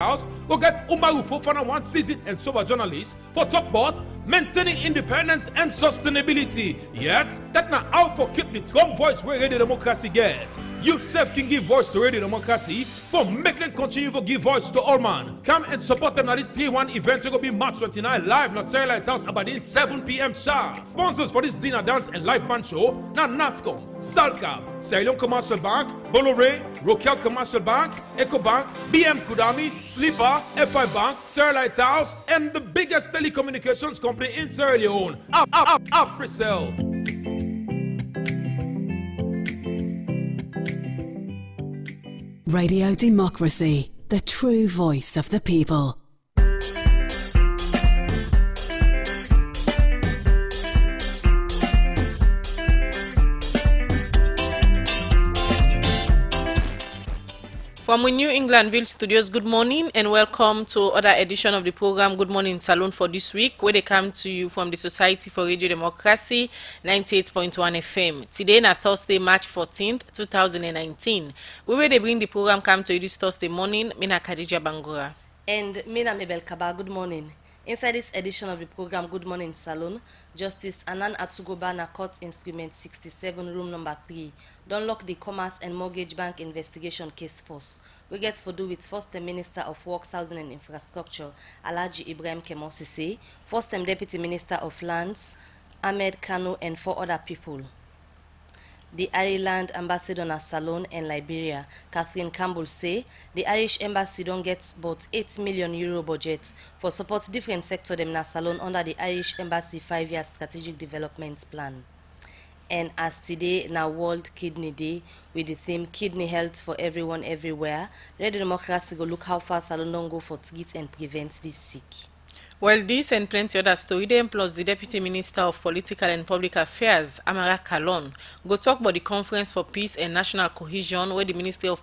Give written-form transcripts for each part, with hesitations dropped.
House, we'll get Umaru Fofana, one seasoned and sober journalist, for talk about maintaining independence and sustainability. Yes, that now out for keep the strong voice where Radio Democracy get. You self can give voice to Radio Democracy for make them continue to give voice to all man. Come and support them at this 3-1 event. It will be March 29 live at Sarah Lighthouse about 7 p.m. sharp. Sponsors for this dinner, dance and live band show now Natcom, Salcab, Ceylon Commercial Bank, Bolore, Rokel Commercial Bank, EcoBank, BM Kudami, Sleeper, FI Bank, Sarah Lighthouse, and the biggest telecommunications company in Sierra Leone, Africell. Radio Democracy, the true voice of the people. From New Englandville studios, good morning and welcome to other edition of the program Good Morning Salone for this week, where they come to you from the Society for Radio Democracy 98.1 FM. Today, na Thursday, March 14th, 2019. We will bring the program come to you this Thursday morning. Mina Khadija Bangura. And Mina Mabel Kaba, good morning. Inside this edition of the program Good Morning Salone, Justice Anan Atugoba na Court Instrument 67, room number 3, don't lock the Commerce and Mortgage Bank investigation case force. We get to do with First Time Minister of Works, Housing and Infrastructure, Alhaji Ibrahim Kemosise, First Time Deputy Minister of Lands, Ahmed Kano, and 4 other people. The Ireland ambassador na Salone and Liberia, Catherine Campbell, say the Irish embassy don't get about €8 million budget for support different sector them na Salone under the Irish embassy 5-year strategic development plan. And as today na World Kidney Day with the theme Kidney Health for Everyone Everywhere, Radio Democracy go look how far Salone don't go for to get and prevent this sick. Well, this and plenty other story then plus the Deputy Minister of Political and Public Affairs, Amara Kalon, go talk about the Conference for Peace and National Cohesion where the Ministry of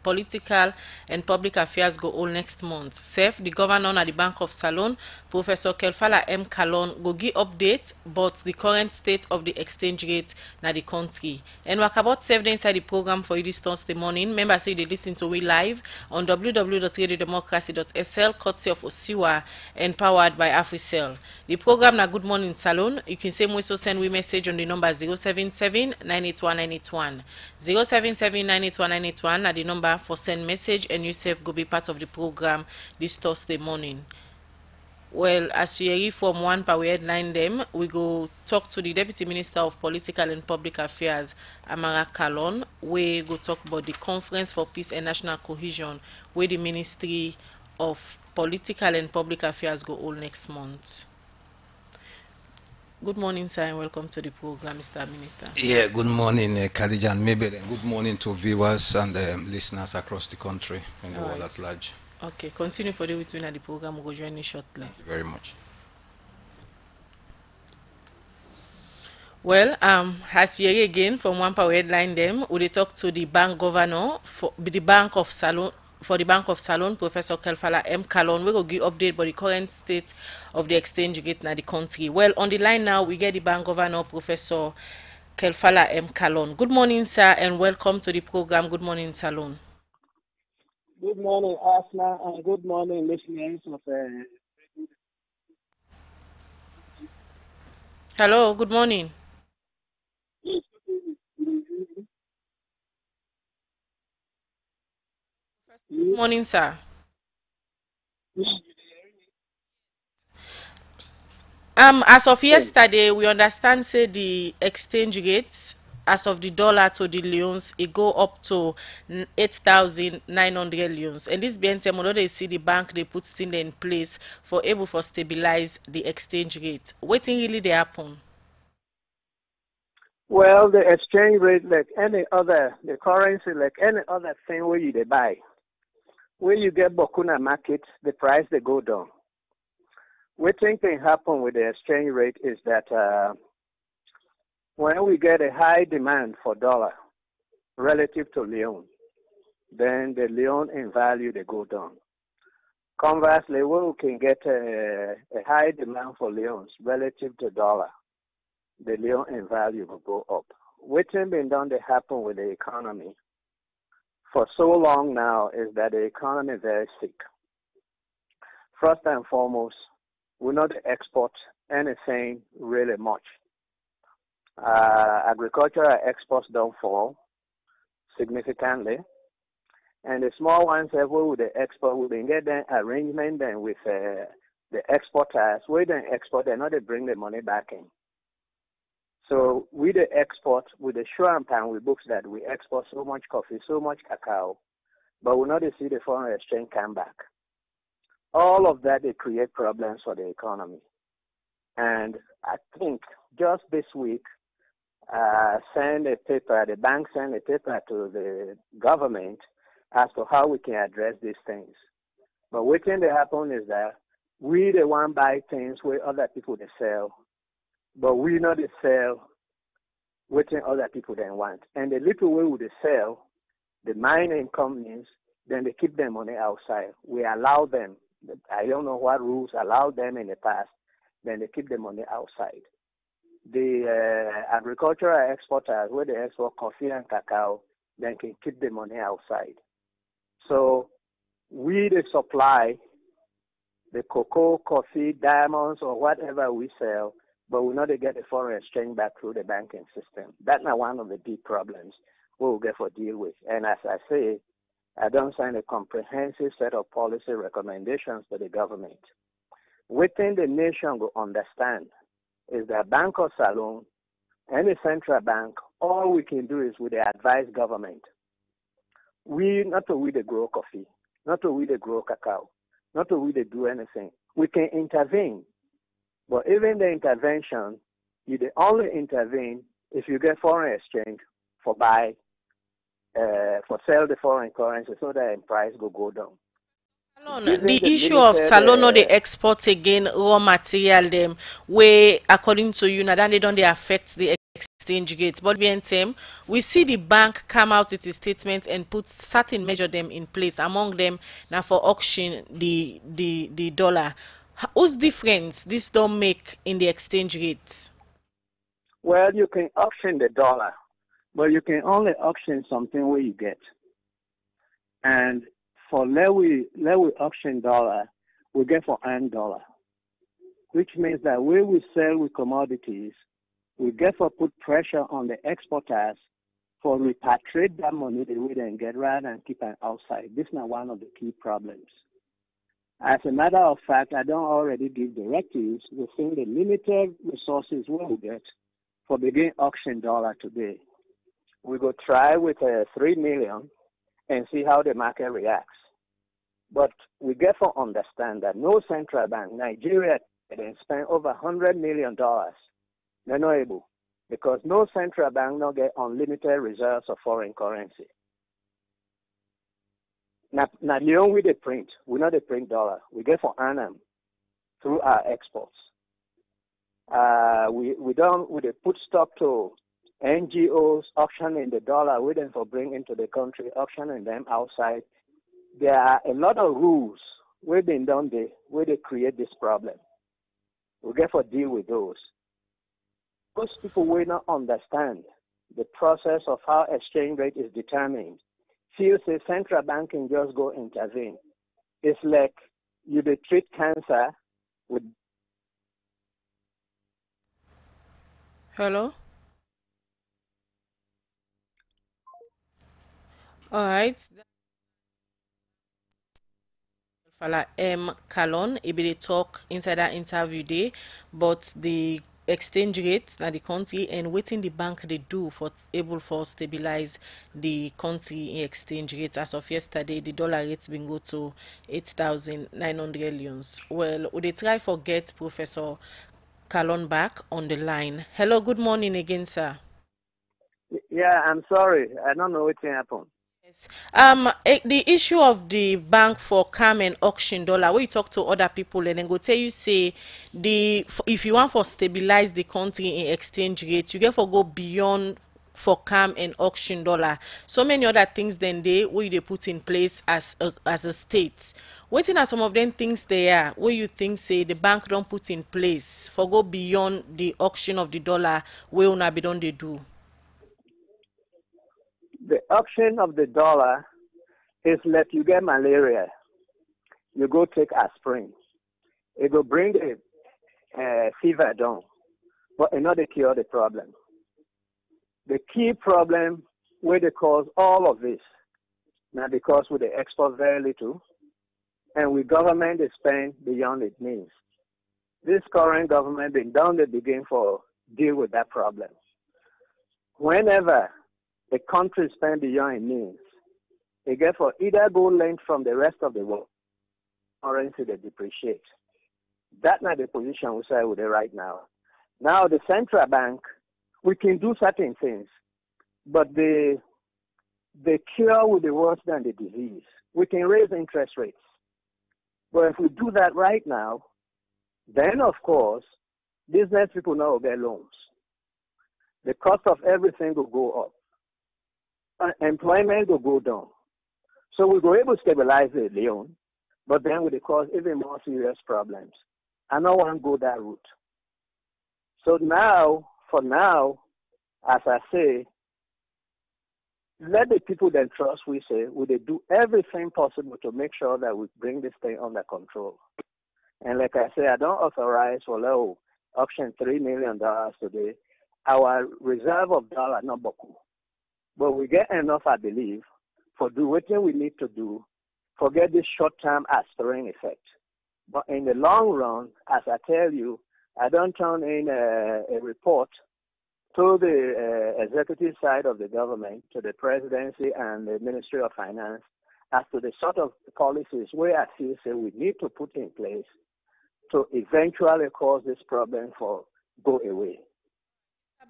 Political and Public Affairs go all next month. Sef, the governor at the Bank of Salone, Professor Kelfala M. Kalon, go give update about the current state of the exchange rate na the country. And work about 7 days inside the program for you this Thursday morning. Members say they listen to we live on www.radiodemocracy.sl, courtesy of Osiwa and powered by Africell. The program na Good Morning Salone. You can same way so send we message on the number 077 981 981 077 981 981 the number for send message, and yourself go be part of the program this Thursday morning. Well, as you hear from one power headline them, we go talk to the Deputy Minister of Political and Public Affairs, Amara Kalon, we go talk about the Conference for Peace and National Cohesion, where the Ministry of Political and Public Affairs go all next month. Good morning, sir, and welcome to the program, Mr. Minister. Yeah, good morning, Khadija and Mabel, and good morning to viewers and listeners across the country and the world at large. Okay, continue for the between the program. We'll go join you shortly. Thank you very much. Well, as you hear again from one power headline them, we talk to the bank governor for the Bank of Salone. For the Bank of Salone, Professor Kelfala M. Kalon, we will give update about the current state of the exchange rate in the country. Well, on the line now, we get the Bank Governor, Professor Kelfala M. Kalon. Good morning, sir, and welcome to the program Good Morning Salone. Good morning, Asna, and good morning, listeners of Hello, good morning. Good morning, sir. As of yesterday, we understand say the exchange rates as of the dollar to the leones, it go up to 8,900 leones. And this being said, they see the bank they put things in place for able for stabilize the exchange rate. What really they happen? Well, the exchange rate, like any other, the currency, like any other thing where you they buy. When you get Bokuna market, the price they go down. What thing can happen with the exchange rate is that when we get a high demand for dollar relative to leon, then the leon in value they go down. Conversely, when we can get a high demand for leons relative to dollar, the leon in value will go up. What's been done to happen with the economy? for so long now is that the economy is very sick. First and foremost, we not export anything really much. Agricultural exports don't fall significantly. And the small ones, with the export, we can get an arrangement then with the exporters. We then export, they not they bring the money back in. So with the export, with the sure and we books that we export so much coffee, so much cacao, but we not see the foreign exchange come back. All of that, they create problems for the economy. And I think just this week, the bank sent a paper to the government as to how we can address these things. But what can happen is that we the one buy things where other people they sell, but we not they sell what other people then want. And the little way we they sell, the mining companies, then they keep their money outside. We allow them. I don't know what rules allowed them in the past. Then they keep the money outside. The agricultural exporters, where they export coffee and cacao, then can keep the money outside. So we the supply the cocoa, coffee, diamonds, or whatever we sell, but we not get the foreign exchange back through the banking system. That's not one of the deep problems we will get for deal with. And as I say, I don't sign a comprehensive set of policy recommendations to the government. Within the nation will understand is that Bank of Salone, any central bank, all we can do is we advise government. We not to we the grow coffee, not to we the grow cacao, not to we the do anything. We can intervene, but even the intervention, you only intervene if you get foreign exchange for buy, for sell the foreign currency so that the price go down. The issue of Salone no they export again raw material them where according to you now then they don't they affect the exchange rate. But we see the bank come out with a statement and put certain measure them in place. Among them now for auction the dollar. Whose difference this don't make in the exchange rate? Well, you can auction the dollar, but you can only auction something where you get. And for let we auction dollar, we get for earn dollar, which means that where we sell with commodities, we get for put pressure on the exporters for repatriate that money they would then get rather than keep it outside. This is not one of the key problems. As a matter of fact, I don't already give directives within the limited resources we will get for begin auction dollar today. We go try with 3 million and see how the market reacts. But we get to understand that no central bank, Nigeria, can spend over $100 million. They're not able because no central bank not get unlimited reserves of foreign currency. Now, Leon we the print, we not the print dollar. We get for earn them through our exports. We put stock to NGOs auctioning the dollar, waiting for bring into the country, auctioning them outside. There are a lot of rules we've been done there where they create this problem. We get to deal with those. Most people will not understand the process of how exchange rate is determined. Feel say central bank can just go intervene. It's like you treat cancer with. Hello? All right. Fala Kalon, he be dey talk inside that interview day, but the exchange rate na the country and waiting the bank they do for able for stabilize the country in exchange rate. As of yesterday, the dollar rate been go to 8,900 leons. Well, would they try for get Professor Kalon back on the line? Hello, good morning again, sir. Yeah, I'm sorry. I don't know what happened. The issue of the bank for calm and auction dollar, where you talk to other people and then go tell you say if you want for stabilize the country in exchange rate, you get for go beyond for calm and auction dollar. So many other things then where they put in place as a state. Waiting are some of them things there where you think say the bank don't put in place for go beyond the auction of the dollar where una be done they do. The auction of the dollar It's like you get malaria, you go take aspirin. It will bring the fever down, but it not cure the problem. The key problem where they cause all of this, now because we export very little, and we government is spend beyond its means. This current government been down the begin for deal with that problem. Whenever a country spend beyond its means, they get for either go lend from the rest of the world, currency they depreciate. That's not the position we say with it right now. Now the central bank, we can do certain things, but the cure will be worse than the disease. We can raise interest rates. But if we do that right now, then of course, business people now will get loans. The cost of everything will go up. Employment will go down. So we go able to stabilize the loan, but then will cause even more serious problems. I don't want to go that route. So now, for now, as I say, let the people that trust we say, will they do everything possible to make sure that we bring this thing under control. And like I say, I don't authorize for low auction $3 million today. Our reserve of dollar not boku. But we get enough, I believe, for do what we need to do, forget this short-term aspirin effect. But in the long run, as I tell you, I don't turn in a report to the executive side of the government, to the presidency and the Ministry of Finance, as to the sort of policies where I feel say we need to put in place to eventually cause this problem for go away.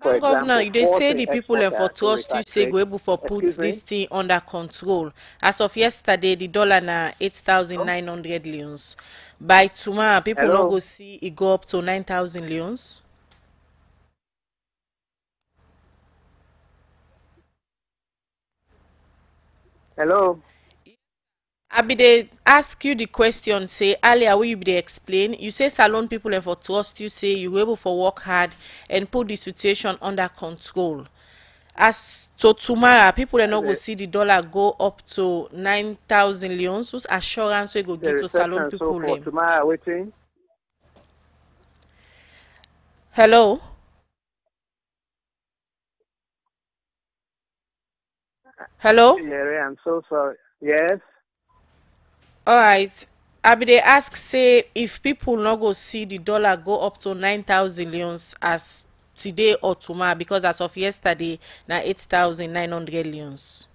For Governor, example, they say the people exporter for to trust you say go repatriate. able for put Excuse me? this thing under control. As of yesterday, the dollar na 8,900 leons. By tomorrow, people no Hello? go see it go up to 9,000 leons. Hello? I be they ask you the question, say earlier will you be they explain? You say Salone people for trust you say you able for work hard and put the situation under control. As to tomorrow, people are not go see the dollar go up to 9,000 leons. Whose assurance we go The give to Salone reception so people for them? tomorrow waiting. Hello? Hello? Yeah, I'm so sorry. Yes? Alright. I be they ask say if people not go see the dollar go up to 9,000 leons as today or tomorrow, because as of yesterday now 8,900 leons.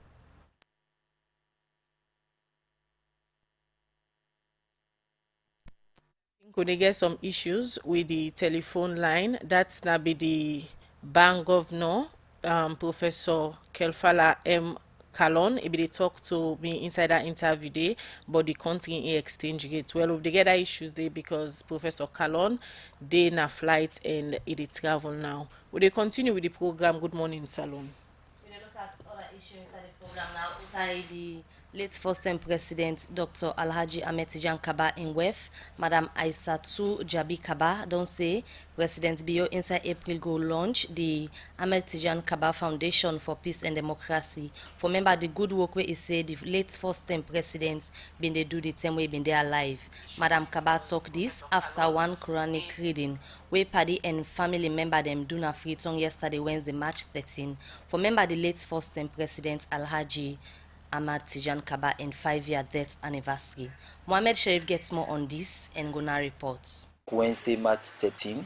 Could they get some issues with the telephone line? That's now be the bank governor, Professor Kelfala M. Kalon. If they talk to me inside that interview day, but the country in exchange rate. Well, if they get that issues there because Professor Kalon, they na flight and it travel now. Will they continue with the program? Good Morning Salone. We look at other issues inside the program now. Inside the late first-time president, Dr. Alhaji Ahmed Tijan Kaba in WEF, Madam Aissatou Jabi Kaba don't say President Bio inside April go launch the Ahmed Tijan Kaba Foundation for Peace and Democracy. For remember the good work where he say the late first-time president been they do the time way been they alive. Madam Kaba talk this after one Quranic reading where Paddy and family member them do na free tongue yesterday Wednesday March 13. For remember the late first-time president Alhaji Ahmad Tijan Kaba in 5-year death anniversary. Mohammed Sharif gets more on this and gonna reports. Wednesday, March 13,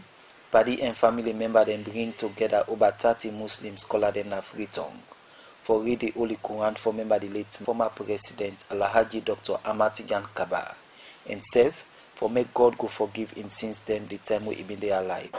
Paddy and family member them bring together over 30 Muslim scholars them na free tongue for read the Holy Quran for member the late former president Alhaji Dr. Ahmad Tijan Kaba and serve for make God go forgive in since them the time we been there alive.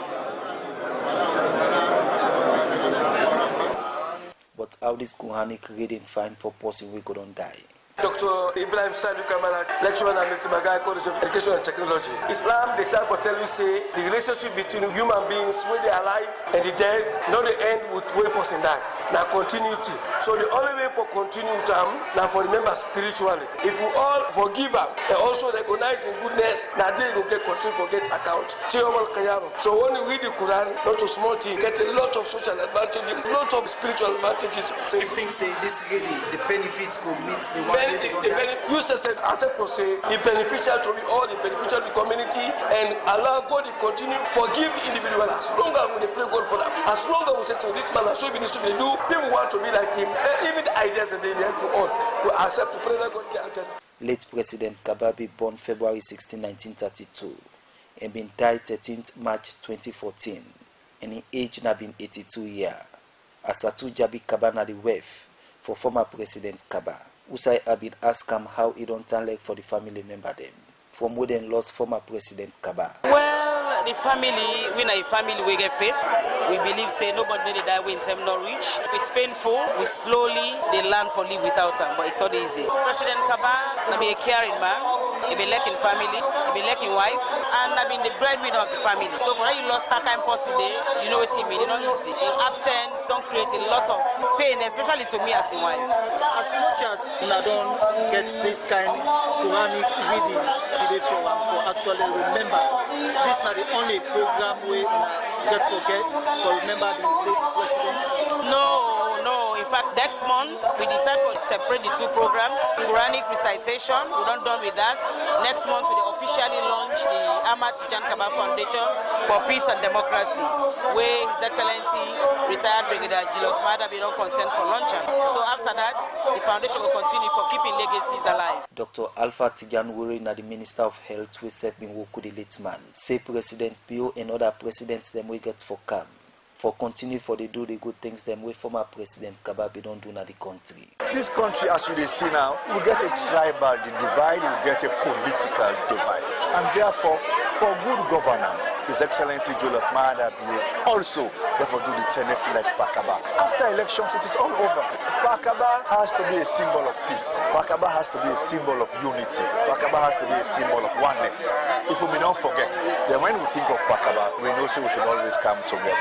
But how this Quranic reading find for person we go don't die. Dr. Ibrahim Sadu Kamara, lecturer at Bagai College of Education and Technology. Islam, the time for tell you say the relationship between human beings when they are alive and the dead, not the end with one person die. Now continuity. So the only way for continuity now for remember spiritually. If we all forgive them and also recognize in goodness, now they will get continue forget account. So when you read the Quran, not a small thing, get a lot of social advantages, a lot of spiritual advantages. So you think say this reading, the benefits go meet the one you said accept for say it beneficial to we all, it beneficial to the community, and allow God to continue forgive the individual as long as we pray God for them. As long as we say this man has so many to do, people want to be like him. Even the ideas that they help to all, we accept to pray that God can answer. Late President Kababi born February 16, 1932 and been died 13th March 2014 and in age na been 82 years. Asatu Jabi Kaba na the wife for former President Kaba. Usai Abid asked him how he don't turn leg for the family member them from where they lost former President Kaba. Well, the family, we are a family we get faith. We believe say nobody made die in time not reach. It's painful. We slowly they learn for live without him, but it's not easy. President Kaba na be a caring man. He be lacking family, he be lacking wife, and I been the breadwinner of the family. So for how you lost that time possible, you know what it mean. It's not easy. In absence, don't create a lot of pain, especially to me as a wife. As much as I don't get this kind of Quranic reading today for actually remember, this is not the only program we get forget for remember the late president. No. In fact, next month we decide to separate the two programs. Quranic recitation, we're not done with that. Next month we officially launch the Ahmad Tijan Kaba Foundation for Peace and Democracy, where His Excellency retired Brigadier Julius Maada be don't consent for luncheon. So after that, the foundation will continue for keeping legacies alive. Dr. Alpha Tijan Wuri, the Minister of Health, we said been work with the late man. Say President Bio and other presidents them we get for calm. For continue for they do the good things them way former President Kababi don't do na the country. This country, as you see now, will get a tribal divide, will get a political divide. And therefore, for good governance, His Excellency Julius Maada also therefore do the tenets like Pakaba. After elections, it is all over. Pakaba has to be a symbol of peace. Pakaba has to be a symbol of unity. Pakaba has to be a symbol of oneness. If we may not forget, then when we think of Pakaba, we know so we should always come together.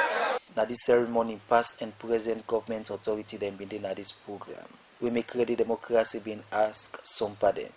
Now this ceremony, past and present government authority then been in this program. We make credit democracy being asked some of them.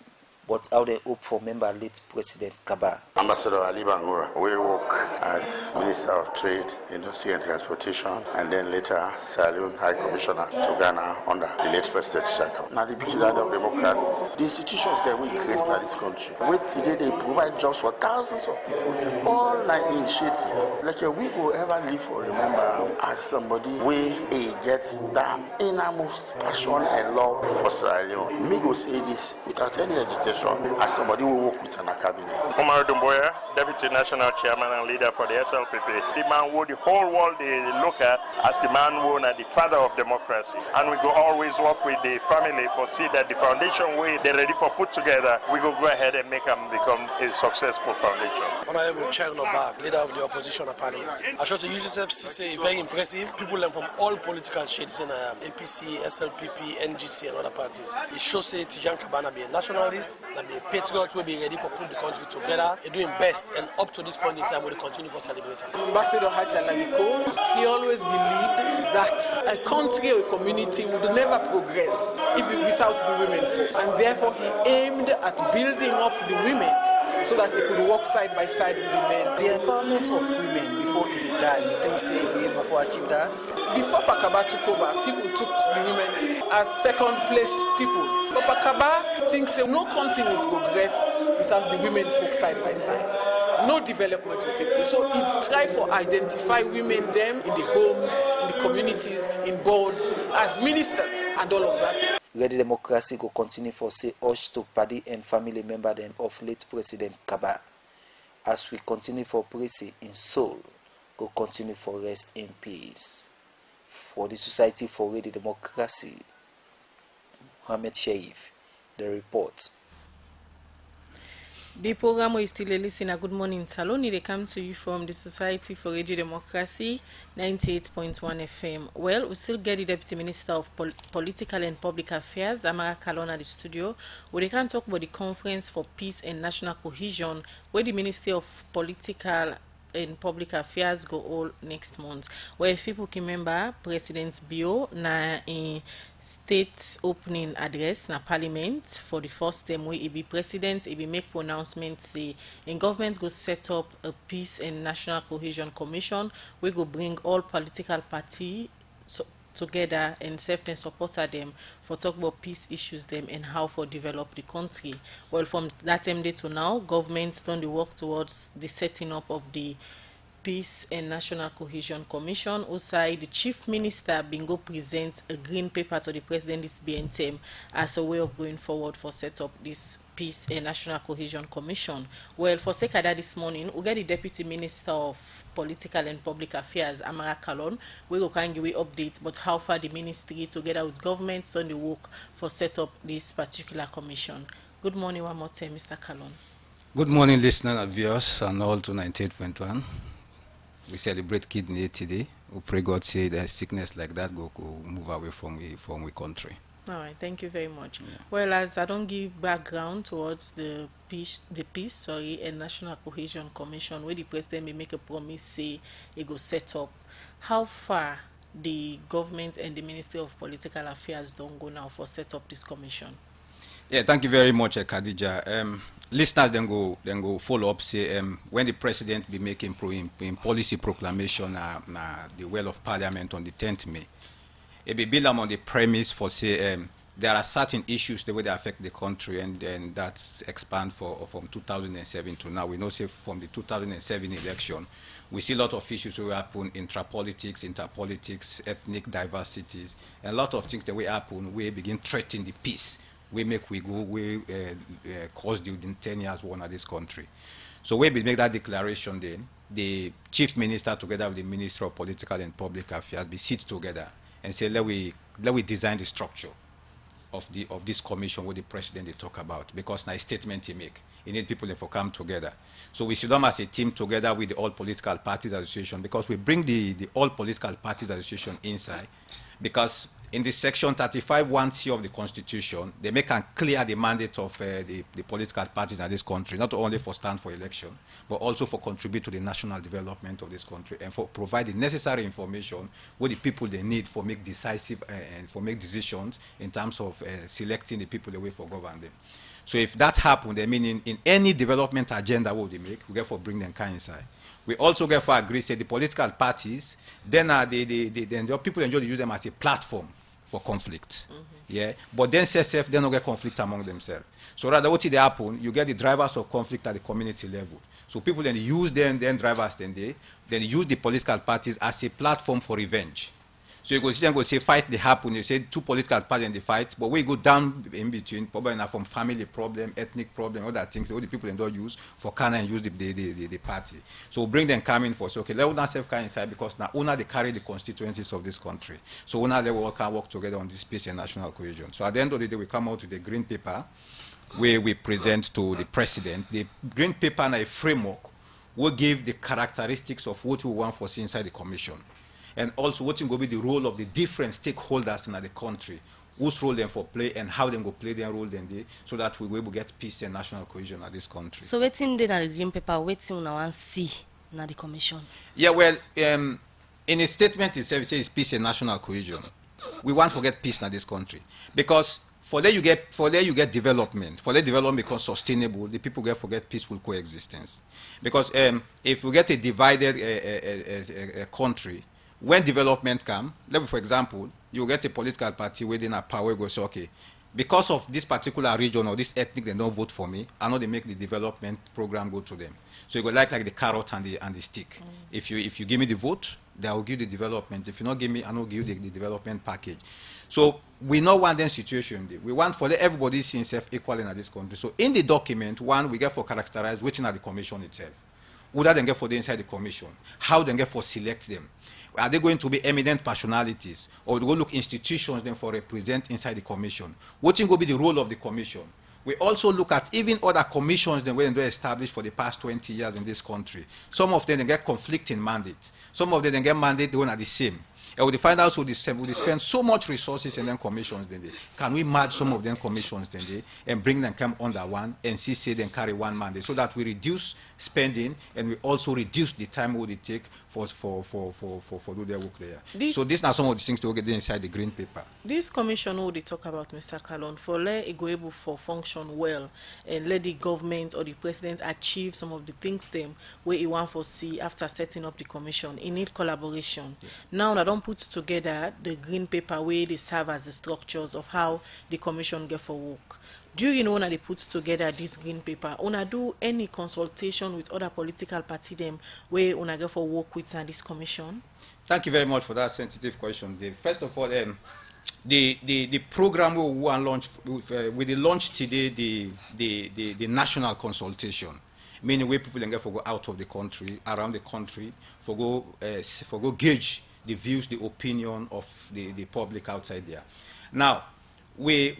But how they hope for member late President Kaba. Ambassador Ali Bangura, we work as Minister of Trade, Industry and Transportation, and then later Salone High Commissioner to Ghana under the late President Chaka. Now the beauty of democracy, the institutions that we create in this country, with today they provide jobs for thousands of people. All like initiative, like we will ever live for remember as somebody we gets that innermost passion and love for Sierra Leone. Me go say this without any agitation. As somebody who work with an cabinet. Omar Dumboya, Deputy National Chairman and Leader for the SLPP. The man who the whole world they look at as the man who the father of democracy. And we go always work with the family for see that the foundation way they're ready for put together, we go ahead and make them become a successful foundation. Honorable Chairman Obag, Leader of the Opposition Parliament. I should use FCC very impressive. People learn from all political shades in APC, SLPP, NGC and other parties. It shows that Tijan Kabana be a nationalist. That the patriots will be ready for putting the country together. They're doing best, and up to this point in time, we'll continue for celebrating. Ambassador Haja Lagiko, he always believed that a country or a community would never progress without the women folk, and therefore he aimed at building up the women so that they could walk side by side with the men. The empowerment of women before he died, you think say he be able to achieve that? Before Pakaba took over, people took the women as second place people. But Pakaba thinks that no country will progress without the women folk side by side. No development will take place. So he tried to identify women them in the homes, in the communities, in boards, as ministers and all of that. Ready democracy will continue for say urge to party and family member them of late President Kaba. As we continue for praise in soul, go continue for rest in peace. For the Society for Ready Democracy, Mohammed Sheif, the report. The program is still listening at Good Morning Salone. They come to you from the Society for Radio Democracy, 98.1 FM. Well, we still get the Deputy Minister of Political and Public Affairs, Amara Kalon, at the studio, where they can talk about the Conference for Peace and National Cohesion, where the Ministry of Political and Public Affairs go all next month. Where if people can remember, President Bio na in state opening address na parliament for the first time where he be president, he be make pronouncements say in government go set up a peace and national cohesion commission. We go bring all political party together and serve and support them for talk about peace issues them and how for develop the country. Well, from that time day to now, governments done the work towards the setting up of the Peace and National Cohesion Commission. Also, the Chief Minister Bingo presents a green paper to the President this BNTM as a way of going forward for set up this Peace and National Cohesion Commission. Well, for sake of that this morning, we get the Deputy Minister of Political and Public Affairs, Amara Kalon. We will kind of give updates about how far the ministry, together with governments, done the work for set up this particular commission. Good morning one more time, Mr. Kalon. Good morning, listeners and viewers, and all to 98.1. We celebrate Kidney Day today. We pray God say that sickness like that go move away from we country. All right, thank you very much. Yeah. Well, as I don't give background towards the peace and National Cohesion Commission, where the president may make a promise, say it go set up. How far the government and the Ministry of Political Affairs don't go now for set up this commission? Yeah, thank you very much, Khadija. Listeners then go follow up, say when the president be making policy proclamation the well of parliament on the 10th May, it be built on the premise for say there are certain issues the way they affect the country, and then that's expand from 2007 to now. We know say from the 2007 election, we see a lot of issues that happen intra-politics, interpolitics, ethnic diversities, and a lot of things that will happen, we begin threatening the peace. We cause the 10 years war in this country. So we make that declaration then. The chief minister together with the Minister of Political and Public Affairs be sit together and say let we design the structure of this commission what the president they talk about, because now a statement he make. You need people to come together. So we should come as a team together with the All Political Parties Association, because we bring the All Political Parties Association inside, because in the section 35(1)(c) of the Constitution, they make clear the mandate of the political parties in this country, not only for stand for election, but also for contribute to the national development of this country and for provide the necessary information what the people they need for make decisive and for make decisions in terms of selecting the people the way for govern them. So if that happens, I mean in any development agenda what they make, we get for bring them inside. We also get for agree say the political parties, then the people enjoy to use them as a platform for conflict. Yeah, but then CSF they don't get conflict among themselves. So rather what they happen, you get the drivers of conflict at the community level. So people then use then drivers then use the political parties as a platform for revenge. So you go say fight they happen, you say two political parties and they fight, but we go down in between, probably enough from family problem, ethnic problem, other things, all the people don't use for can and use the party. So we bring them coming for say, okay, let us self come inside, because now they carry the constituencies of this country. So they will can work together on this peace and national cohesion. So at the end of the day, we come out with the green paper where we present to the president. The green paper and a framework will give the characteristics of what we want for see inside the commission. And also what will be the role of the different stakeholders in the country, whose role they for play and how they go play their role then they, so that we will get peace and national cohesion in this country. So waiting then the green paper, waiting now and see na the commission. Yeah, well, in a statement itself, it says peace and national cohesion. We want to get peace in this country, because for there you get development. For there development becomes sustainable, the people get peaceful coexistence. Because if we get a divided country, when development comes, for example, you get a political party within a power go say, okay, because of this particular region or this ethnic, they don't vote for me, I know they make the development program go to them. So you go like the carrot and the stick. If you give me the vote, they will give the development. If you not give me, I will give the development package. So we not want that situation. We want for everybody see himself equal in this country. So in the document, one, we get for characterize which are the commission itself. Who that then get for the inside the commission? How they get for select them? Are they going to be eminent personalities, or we go look institutions then for represent inside the commission? What will be the role of the commission? We also look at even other commissions that were established for the past 20 years in this country. Some of them get conflicting mandates. Some of them get mandate they are the same. And we find out so they spend so much resources in them commissions then they. Can we merge some of them commissions then they and bring them come under one and say then carry one mandate, so that we reduce spending and we also reduce the time it would take do their work there. So these are some of the things to get inside the green paper. This commission who they talk about, Mr. Kalon, for let it go able for function well and let the government or the president achieve some of the things them where he want for see after setting up the commission. It need collaboration. Yeah. Now I don't put together the green paper where they serve as the structures of how the commission get for work. Do you know when they put together this green paper, una do any consultation with other political party them where una get for work with this commission? Thank you very much for that sensitive question, Dave. First of all, the program we want launch with the launch today the national consultation, meaning where people can get for go out of the country, around the country, for go gauge the views, the opinion of the public outside there. Now, when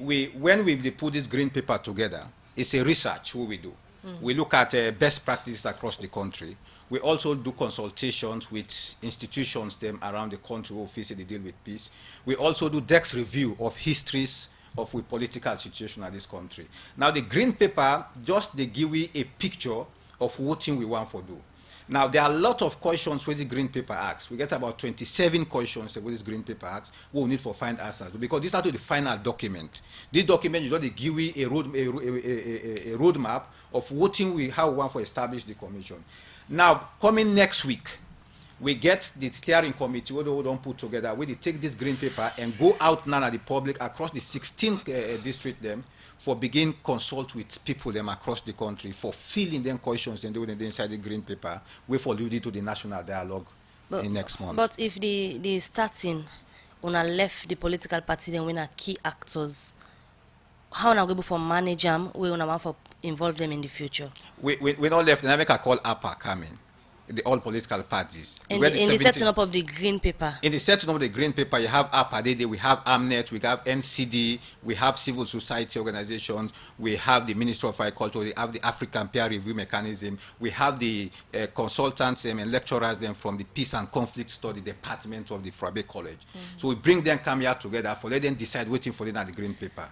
we put this green paper together, it's a research what we do. We look at best practices across the country. We also do consultations with institutions them around the country who physically deal with peace. We also do desk review of histories of the political situation of this country. Now the green paper just they give you a picture of what thing we want to do. Now, there are a lot of questions where the green paper asks. We get about 27 questions that this green paper asks. We will need for find answers because this is not the final document. This document is just give you a roadmap of what how we want to establish the commission. Now, coming next week, we get the steering committee where we don't put together, where they take this green paper and go out now at the public across the 16 district them for begin consult with people them across the country for filling them questions and doing inside the green paper. We for lead it to the national dialogue in next month. But if the starting una left the political party then when are key actors, how na go for manage them? We una want for involve them in the future. We not left. And I make a call APA coming. The all political parties. In the setting up of the green paper. In the setting up of the green paper, you have APA, we have AMNET, we have NCD, we have civil society organizations, we have the Ministry of Agriculture, we have the African peer review mechanism, we have the consultants and lecturers them from the Peace and Conflict Study Department of the Frabe College. So we bring them come here together for let them decide waiting for them at the green paper.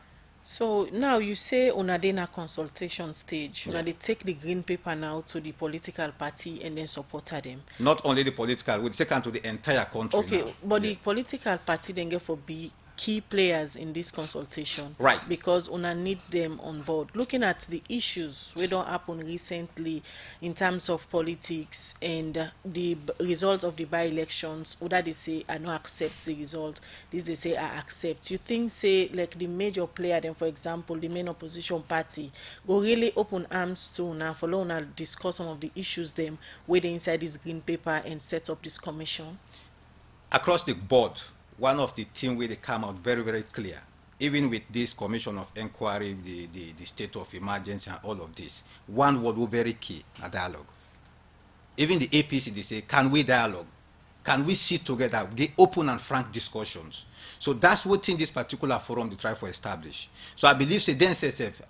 So now you say una dey na consultation stage. Una they take the green paper now to the political party and then support them. Not only the political, we take them to the entire country. Okay, now. but the political party then get for be key players in this consultation, right? Because una need them on board. Looking at the issues we don't happen recently in terms of politics and the results of the by-elections, or that they say I don't accept the result, this they say I accept. You think say like the major player then, for example, the main opposition party, go really open arms to now for long discuss some of the issues them where they inside this green paper and set up this commission across the board. One of the team where they come out very, very clear, even with this commission of inquiry, the state of emergency and all of this, one word was very key, a dialogue. Even the APC, they say, can we dialogue? Can we sit together, get open and frank discussions? So that's what in this particular forum they try to establish. So I believe, say, then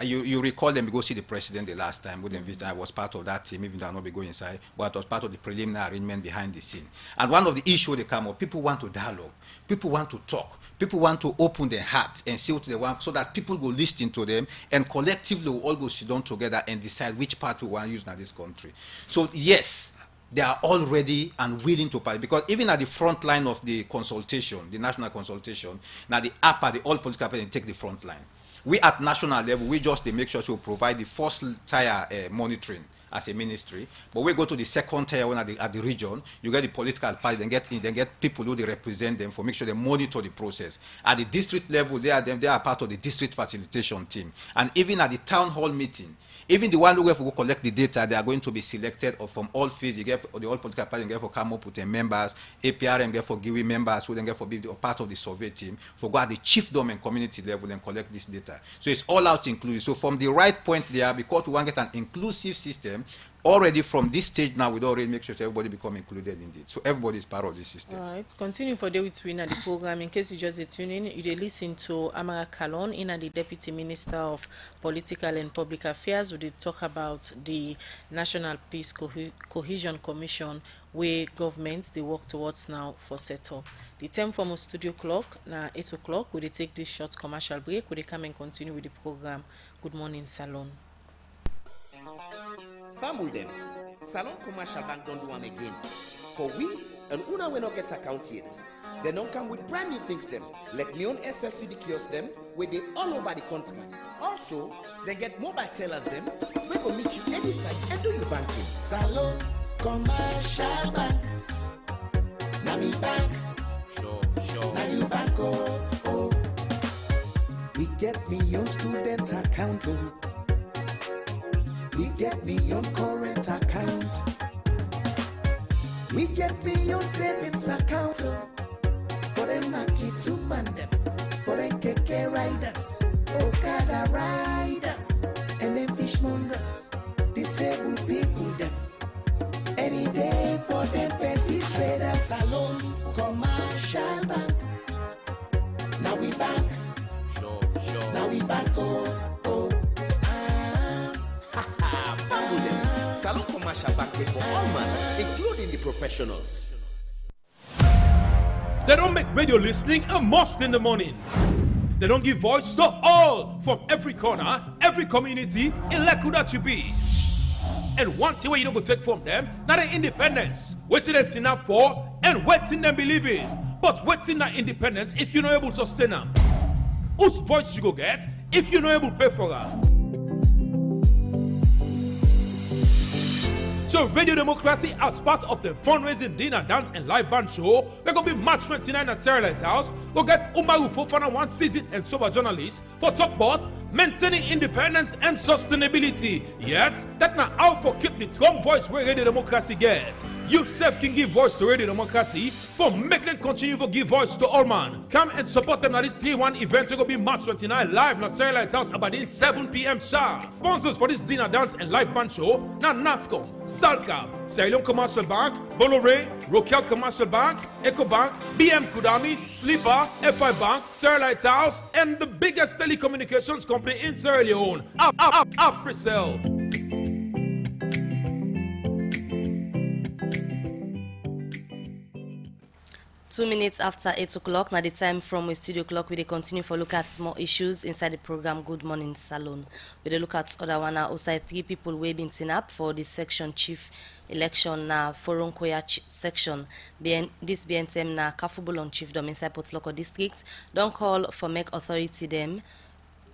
you recall them, we go see the president the last time with them visit. I was part of that team, even though I not be going inside, but I was part of the preliminary arrangement behind the scene. And one of the issues they come up, people want to dialogue, people want to talk, people want to open their heart and see what they want, so that people go listen to them and collectively we all go sit down together and decide which part we want to use in this country. So yes, they are all ready and willing to participate, because even at the front line of the consultation, the national consultation, now the APA, the all political parties take the front line. We at national level, we just make sure to provide the first tier monitoring as a ministry, but we go to the second tier one at the region. You get the political party, then get people who they represent them for make sure they monitor the process. At the district level, they are part of the district facilitation team, and even at the town hall meeting. Even the one who have to collect the data, they are going to be selected from all fields. You get the all political parties get for come up with their members, APRM get for give members, who then get for be part of the survey team, for go at the chiefdom and community level and collect this data. So it's all out inclusive. So from the right point there, because we want to get an inclusive system, already from this stage now, we don't already make sure everybody become included in it. So everybody is part of this system. All right. Continue for the with winner the program. In case you just tune in, you listen to Amara Kalon, the Deputy Minister of Political and Public Affairs, who did talk about the National Peace Cohesion Commission, where governments they work towards now for setup. The time from our studio clock now 8 o'clock. We take this short commercial break. We come and continue with the program. Good Morning Salone. Family them. Salon Commercial Bank don't do one again. for we and una we not get account yet. They don't come with brand new things them, like Leon SLCD kiosks them, where they all over the country. Also, they get mobile tellers them, we will meet you any side and do your banking. Salone Commercial Bank. Now me bank. Sure. Now you bank, oh. We get me on student account, oh. We get me on current account. We get me on savings account, oh. For them lucky to man them, for them keke riders, Okada riders, and them fishmongers, disabled people them. Any day for them petty traders. Salone Commercial Bank. Now we bank. Sure. Now we bank, oh. Family them. Salone Commercial Bank they for all man, including the professionals. They don't make radio listening a must in the morning. They don't give voice to all from every corner, every community in Lekudachibi. And one thing where you don't go take from them, not an independence. Waiting them turn up for and waiting them believe in. But waiting that independence if you're not able to sustain them. Whose voice you go get if you're not able to pay for her? So Radio Democracy, as part of the fundraising dinner, dance and live band show, we're going to be March 29 at Sarah Lighthouse. We'll get Umaru Fofana, one seasoned and sober journalist, for talk about maintaining independence and sustainability. Yes, that's not how for keep the strong voice where Radio Democracy get. You self can give voice to Radio Democracy for making them continue to give voice to all man. Come and support them at this 3-1 event. We're going to be March 29 live at Sarah Lighthouse about 7 p.m. sharp. Sponsors for this dinner, dance and live band show, now Natcom, Salcab, Ceylon Commercial Bank, Bolore, Rokel Commercial Bank, EcoBank, BM Kudami, Sleeper, FI Bank, Sarah Lighthouse, and the biggest telecommunications company in Sierra Leone, Africell. 2 minutes after 8 o'clock, now the time from the studio clock, we continue for look at more issues inside the program Good Morning Salone. We look at other one outside 3 people we been seen up for the section chief election na Foronkoya section. This BNTM na Kafubulon chiefdom inside Port Local district. Don't call for make authority them.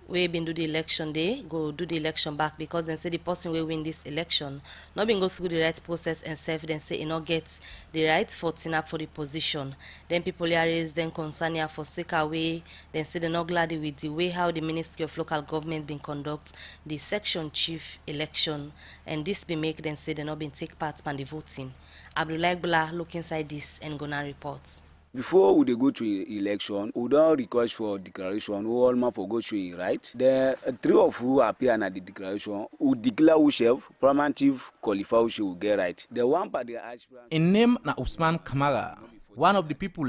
We been do the election day, go do the election back because then say the person will win this election not been go through the right process and self then say not get the right for tin up for the position. Then people raise then concern here for sake away, then say they're not glad with the way how the Ministry of Local Government been conduct the section chief election, and this be make them say they not been take part in the voting. Abdullah Bula look inside this and gonna report. Before we go to election, we don't request for declaration. We all man for go to it, right? The 3 of who appear at the declaration, who declare who self, permanent qualify who will get right. The one by the aspirant. In name na Usman Kamara, one of the people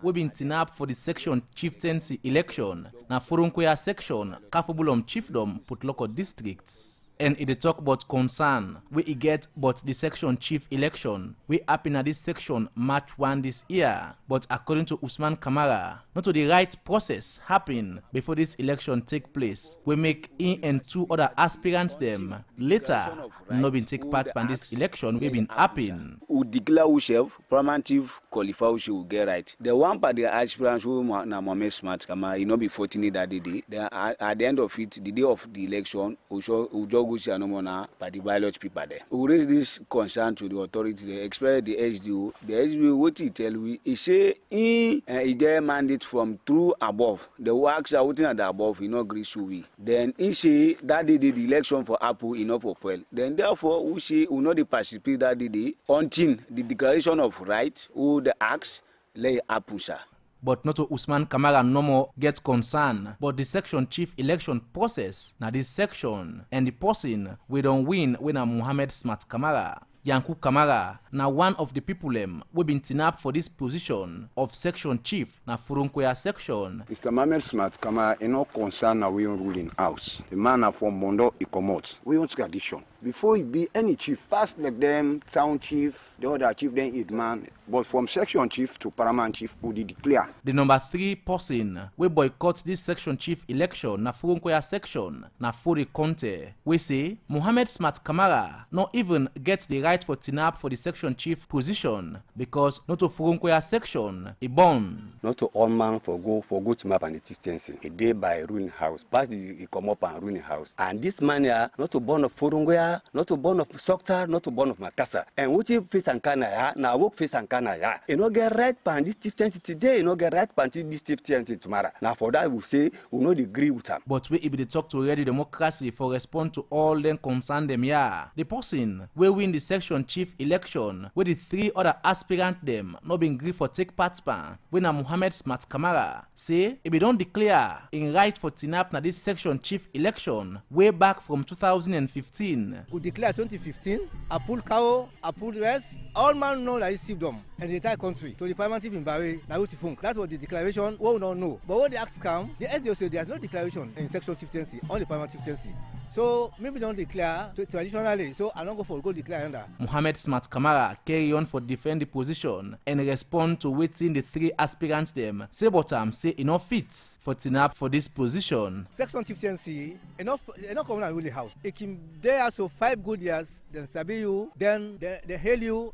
we been tin up for the section chieftaincy election na Furunkoya section, Kafubulom chiefdom put local districts. And it talk about concern we get but the section chief election we happen at this section March 1 this year, but according to Usman Kamara, not to the right process happen before this election take place. We make in and 2 other aspirants them later no been take part in this election we been happen. Who declare who self permanent qualify who will get right. The one by the aspirants who na Mohammed Smart Kamara, you know be fortunate that day. Then at the end of it, the day of the election, by the ballot people there. We raise this concern to the authority. They express the SDO. The SDO what he tell we he say he get mandate from through above. The works are waiting at the above. He not agree to we. Then he say that day the election for Apple enough for Pearl. Then therefore we say we not participate that day until the declaration of right or the acts lay Apple sir. But not to Usman Kamara no more get concern but the section chief election process now this section and the person we don't win when a Muhammad Smart Kamara. Yanku Kamara now one of the people we been tin up for this position of section chief na Furunkoya section. Mr. Muhammad Smart Kamara is not concerned na we on ruling house. The man from Mondo he commot. We on tradition. before you be any chief, first like them, town chief, the other chief, then it man. But from section chief to paramount chief, who did declare. The number 3 person we boycott this section chief election na Furunkoya section na Furi Conte. We say Mohammed Smart Kamara not even get the right for tinap for the section chief position because not to Furunkoya section he born. Not to all man for go to map and the chieftaincy. A day by ruin house. Pass he come up and ruin house. And this man here, not to born of Furunkoya, not to born of Sokta, not to born of Makasa. And what if face and kana ya, now work face and kana ya. You know get right pan this chieftaincy today, you know get right pan this chieftaincy tomorrow. Now for that we say we not agree with him. But we if they talk to Radio Democracy for respond to all them concern them yeah. The person will win the section chief election with the 3 other aspirant them not being agree for take part pan when a Mohammed Smart Kamara say if they don't declare in right for tinap na this section chief election way back from 2015. We declare 2015, I pull cow, I pull rest, all man know that he received them and the entire country. So the parliament in Barry, that was the declaration, we don't know. But when the acts come, the SDO said there's no declaration in section chieftaincy, on the parliament chieftaincy. So maybe don't declare traditionally, so I don't go for go declare under. Mohammed Smart Kamara carry on for defend the position and respond to waiting the 3 aspirants them. Say bottom say enough fits for tinap for this position. Section chieftaincy, enough come and really house. It can there so 5 good years, then sabi you, then they hail you,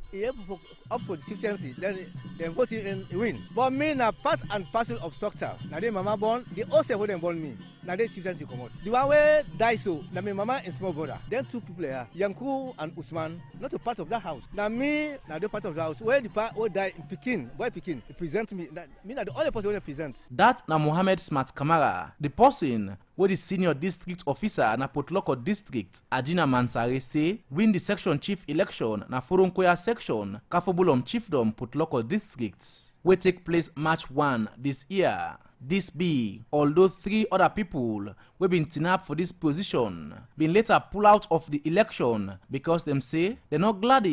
up for the chieftaincy, then vote in win. But me na part and parcel of structure. Now they mama born, the also who them born me. Now they chieftaincy come out. The one way die so. Now my mama and small brother. Then 2 people here, Yanku and Usman, not a part of that house. Now me, now the part of the house where the part who die in Pekin, boy Pekin, present me. Me na the only person who present. That na Mohammed Smart Kamara, the person where the senior district officer na Potloko district, Adina Mansare say win the section chief election na Furunkoya section, Kafobulom chiefdom Potloko districts, will take place March 1 this year. This be, although 3 other people who been tinap for this position, been later pull out of the election because them say they're not glad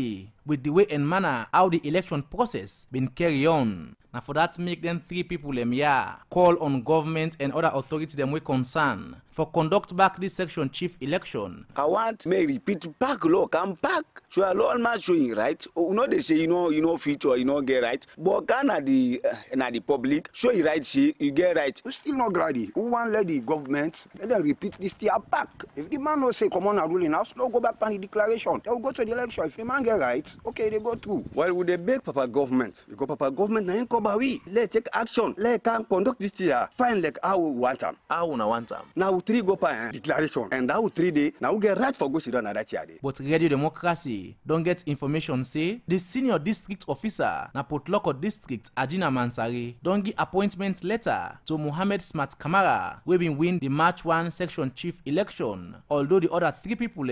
with the way and manner how the election process been carry on. Now for that make them 3 people them yeah call on government and other authorities them we concern for conduct back this section chief election. I want may repeat back law come back. So a law man showing right. No they say you know fit or you know get right. But can the public show you right see you get right. We still not ready. Who want let the government let them repeat this year back. If the man no say come on and ruling house, no go back on the declaration. They will go to the election. If the man get right, okay they go through. Well would they beg Papa government? Because Papa government na come we. Let's take action. Let can conduct this year. Find like how we want them. How we want them. Now 3 go by declaration and that 3 day now we get right for go sit down that year. But Radio Democracy don't get information say the senior district officer na Potloko district Adina Mansari don't give appointment letter to Mohammed Smart Kamara we been win the March 1 section chief election, although the other 3 people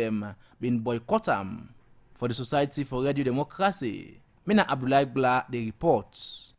been boycott them. For the Society for Radio Democracy, Mina Abdullah Bla the reports.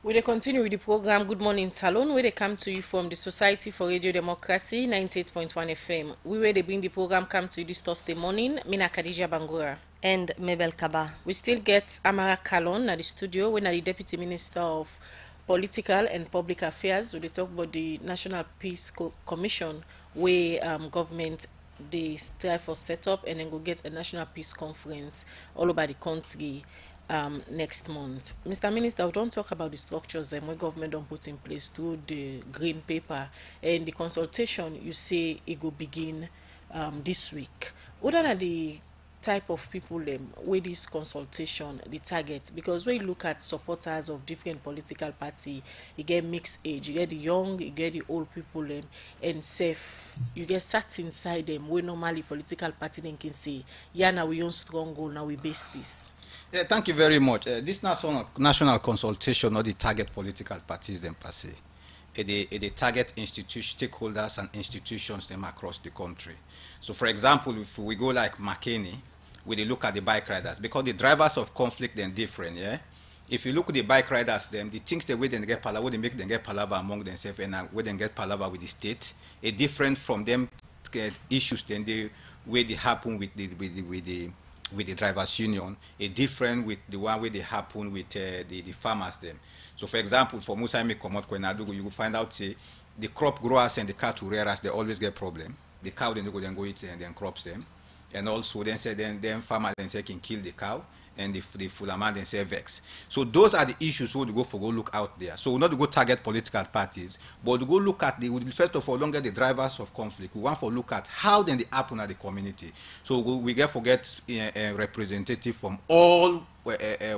We will continue with the program Good Morning Salone, where they come to you from the Society for Radio Democracy, 98.1 FM. We where they bring the program come to you this Thursday morning. Mina Khadija Bangura. And Mabel Kaba. We still get Amara Kalon at the studio, when the Deputy Minister of Political and Public Affairs. We talk about the National Peace Commission, where government they strive for set up and then go get a national peace conference all over the country next month. Mr. Minister, we don't talk about the structures that my government don't put in place through the green paper and the consultation. You say it will begin this week. What are the type of people with this consultation, the target? Because when you look at supporters of different political party, you get mixed age, you get the young, you get the old people and safe. You get sat inside them where normally political party then can say, yeah, now we own strong goal, now we base this. Yeah, thank you very much. This national consultation not the target political parties them per se. They target stakeholders and institutions them across the country. So for example, if we go like McKinney, we look at the bike riders, because the drivers of conflict then different, yeah? If you look at the bike riders, them the things they way they get palaver, they make them get palaver among themselves and where they get palaver with the state, a different from them issues than the way they happen with the drivers union, a different with the one way they happen with the farmers them. So for example, for Musa Komot Kwenadugu, you will find out the crop growers and the cattle rearers, they always get problem. the cow then go eat and then crops them. And also then say then farmer then say can kill the cow, and the fullerman then say vex. So those are the issues we go look out there. So we not to go target political parties, but to go look at first of all, longer the drivers of conflict. We want to look at how then they happen at the community. So we get representative from all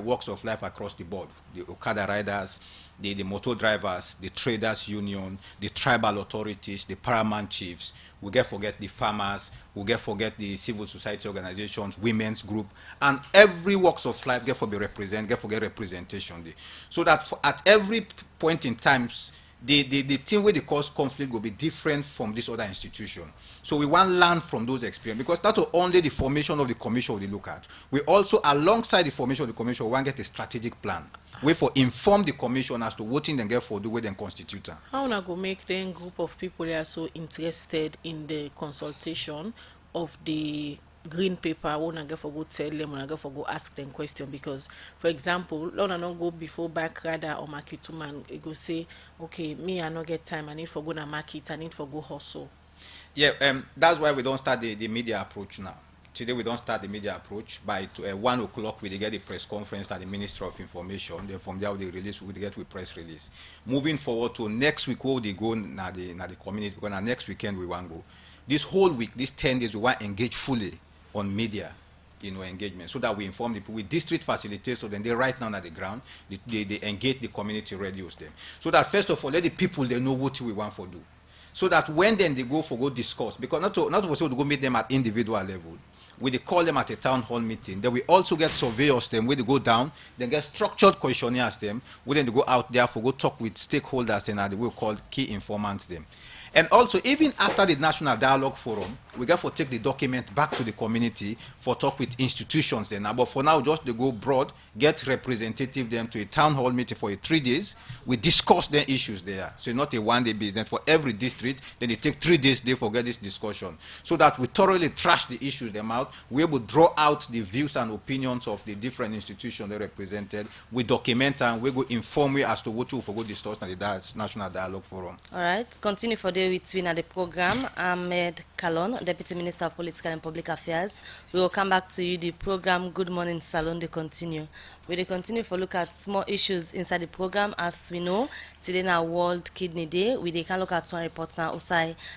walks of life across the board. The Okada riders, the motor drivers, the traders union, the tribal authorities, the paramount chiefs. We forget the farmers. We forget the civil society organizations, women's group, and every walks of life get representation there. So that at every point in times, the thing where they cause conflict will be different from this other institution. So we want to learn from those experiences, because that's only the formation of the commission we look at. We also, alongside the formation of the commission, we want to get a strategic plan. We for inform the commission as to what thing they get for the way they constitute. How na go make the group of people that are so interested in the consultation of the green paper, when I get for go tell them, when I get for go ask them question? Because, for example, when I not go before back rather or market to man, it go say, okay, me I not get time, I need for go na market, I need for go hustle. Yeah, that's why we don't start the media approach now. Today we don't start the media approach. By 1 o'clock we get the press conference at the Ministry of Information. Then from there we get with press release. Moving forward to next week, where they go na the community, because next weekend we want to go. This whole week, these 10 days, we want to engage fully on media, engagement, so that we inform the people with district facilitators. So then they right now at the ground, they engage the community radios them. So that first of all, let the people they know what we want to do. So that when then they go discuss, because not to say to go meet them at individual level. We call them at a town hall meeting. Then we also get surveyors them where they go down, then get structured questionnaires them, where then they go out there for go talk with stakeholders and we call key informants them. And also, even after the National Dialogue Forum, we got to take the document back to the community for talk with institutions then. But for now, just they go broad, get representative them to a town hall meeting for 3 days. We discuss their issues there. So not a one-day business for every district. Then they take 3 days, they forget this discussion. So that we thoroughly trash the issues them out. We able to draw out the views and opinions of the different institutions they represented. We document and we go inform you as to what we forgot discuss at the National Dialogue Forum. All right, continue for the between the program. Ahmed Kalon, Deputy Minister of Political and Public Affairs. We will come back to you. The program Good Morning Salone, they continue. We continue for look at small issues inside the program. As we know, today now World Kidney Day. We can look at one report now.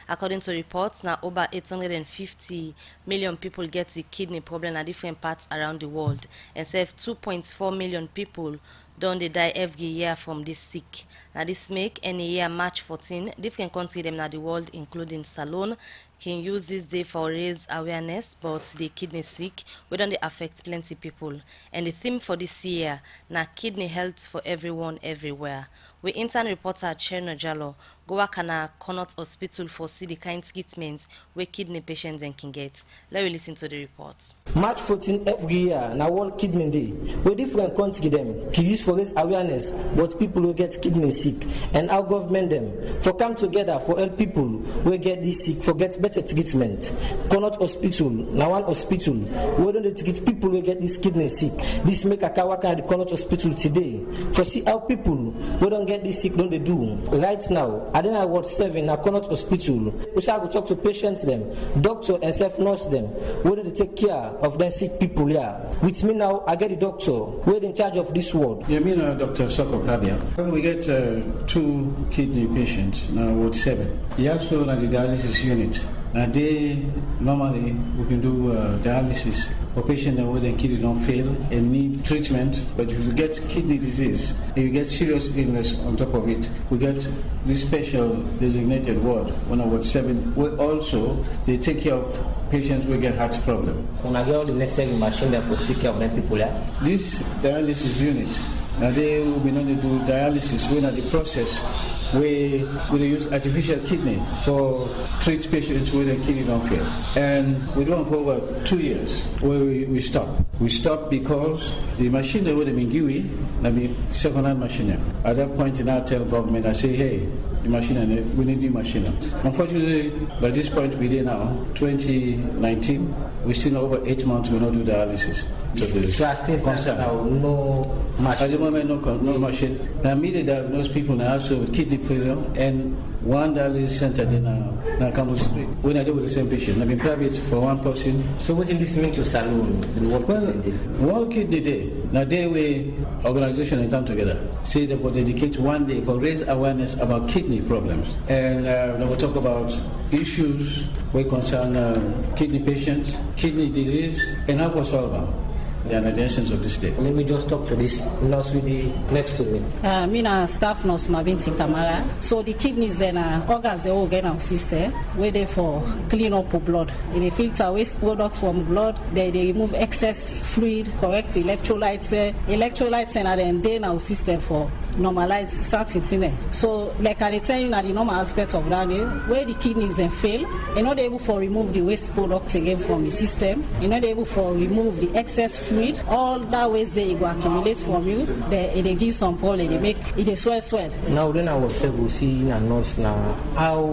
According to reports, now over 850 million people get the kidney problem in different parts around the world, and save 2.4 million people don't they die every year from this sick. Now this make any year March 14, different countries them now the world, including Salone, can use this day for raise awareness about the kidney sick, we don't they affect plenty people. And the theme for this year, now kidney health for everyone everywhere. We intern reporter Cherno Jallo go work na Connaught Hospital for see the kind treatments where kidney patients can get. Let me listen to the reports. March 14 every year, now World Kidney Day. We different countries them to use for raise awareness but people who get kidney sick, and our government them for come together for help people who get this sick for get better treatment. Connaught Hospital, now one hospital, we don't treat people who get this kidney sick. This make a kawaka at the Connaught Hospital today for see how people who don't get this sick don't they do. Right now, I don't know Ward 7 at Connaught Hospital. We shall go talk to patients them, doctor and self-nurse them, where they take care of them sick people here. With me now, I get the doctor who is in charge of this ward. You mean Dr. Soko Kabia? When we get 2 kidney patients now Ward 7, he also at the dialysis unit. Now they normally we can do dialysis for patients that when kidney don't fail and need treatment. But if you get kidney disease, if you get serious illness on top of it, we get this special designated ward, Ward 7, where also they take care of patients who get heart problem. When I get all the necessary machine that will take care of them people here. This dialysis unit, now they will be known to do dialysis when at the process we use artificial kidney for treat patients with a kidney don't fail. And we do it for over 2 years where we stop. We stop because the machine that would have been GUI, I mean second-hand machine. At that point in our tell government, I say, hey, the machine, we need new machine. Unfortunately, by this point we did now, 2019, we still over 8 months we don't do dialysis. So no machine. At the moment, no machine. Now, immediately diagnose people now also with kidney failure, and one dialysis center in Campus Street. When I deal with the same patient, I've been private for one person. So what does this mean to Salone, the World Kidney Day? Now day we organization and come together. Say that for dedicate one day for raise awareness about kidney problems. And then we'll talk about issues we concern kidney patients, kidney disease, and how to solve them. They are the essence of this day. Let me just talk to this nurse with the next to me. Me na staff nurse Mabinti Kamara. So the kidneys and organs they all get our system where they for clean up blood. They filter waste products from blood. They remove excess fluid, correct electrolytes. Electrolytes and then our system for normalize certain things. So like I tell you, the normal aspect of that where the kidneys then fail, you're not able to remove the waste products again from the system. You're not able to remove the excess fluid. All that waste they go accumulate from you. They give some problem. They make it swell. Now then I was able to see a nurse now how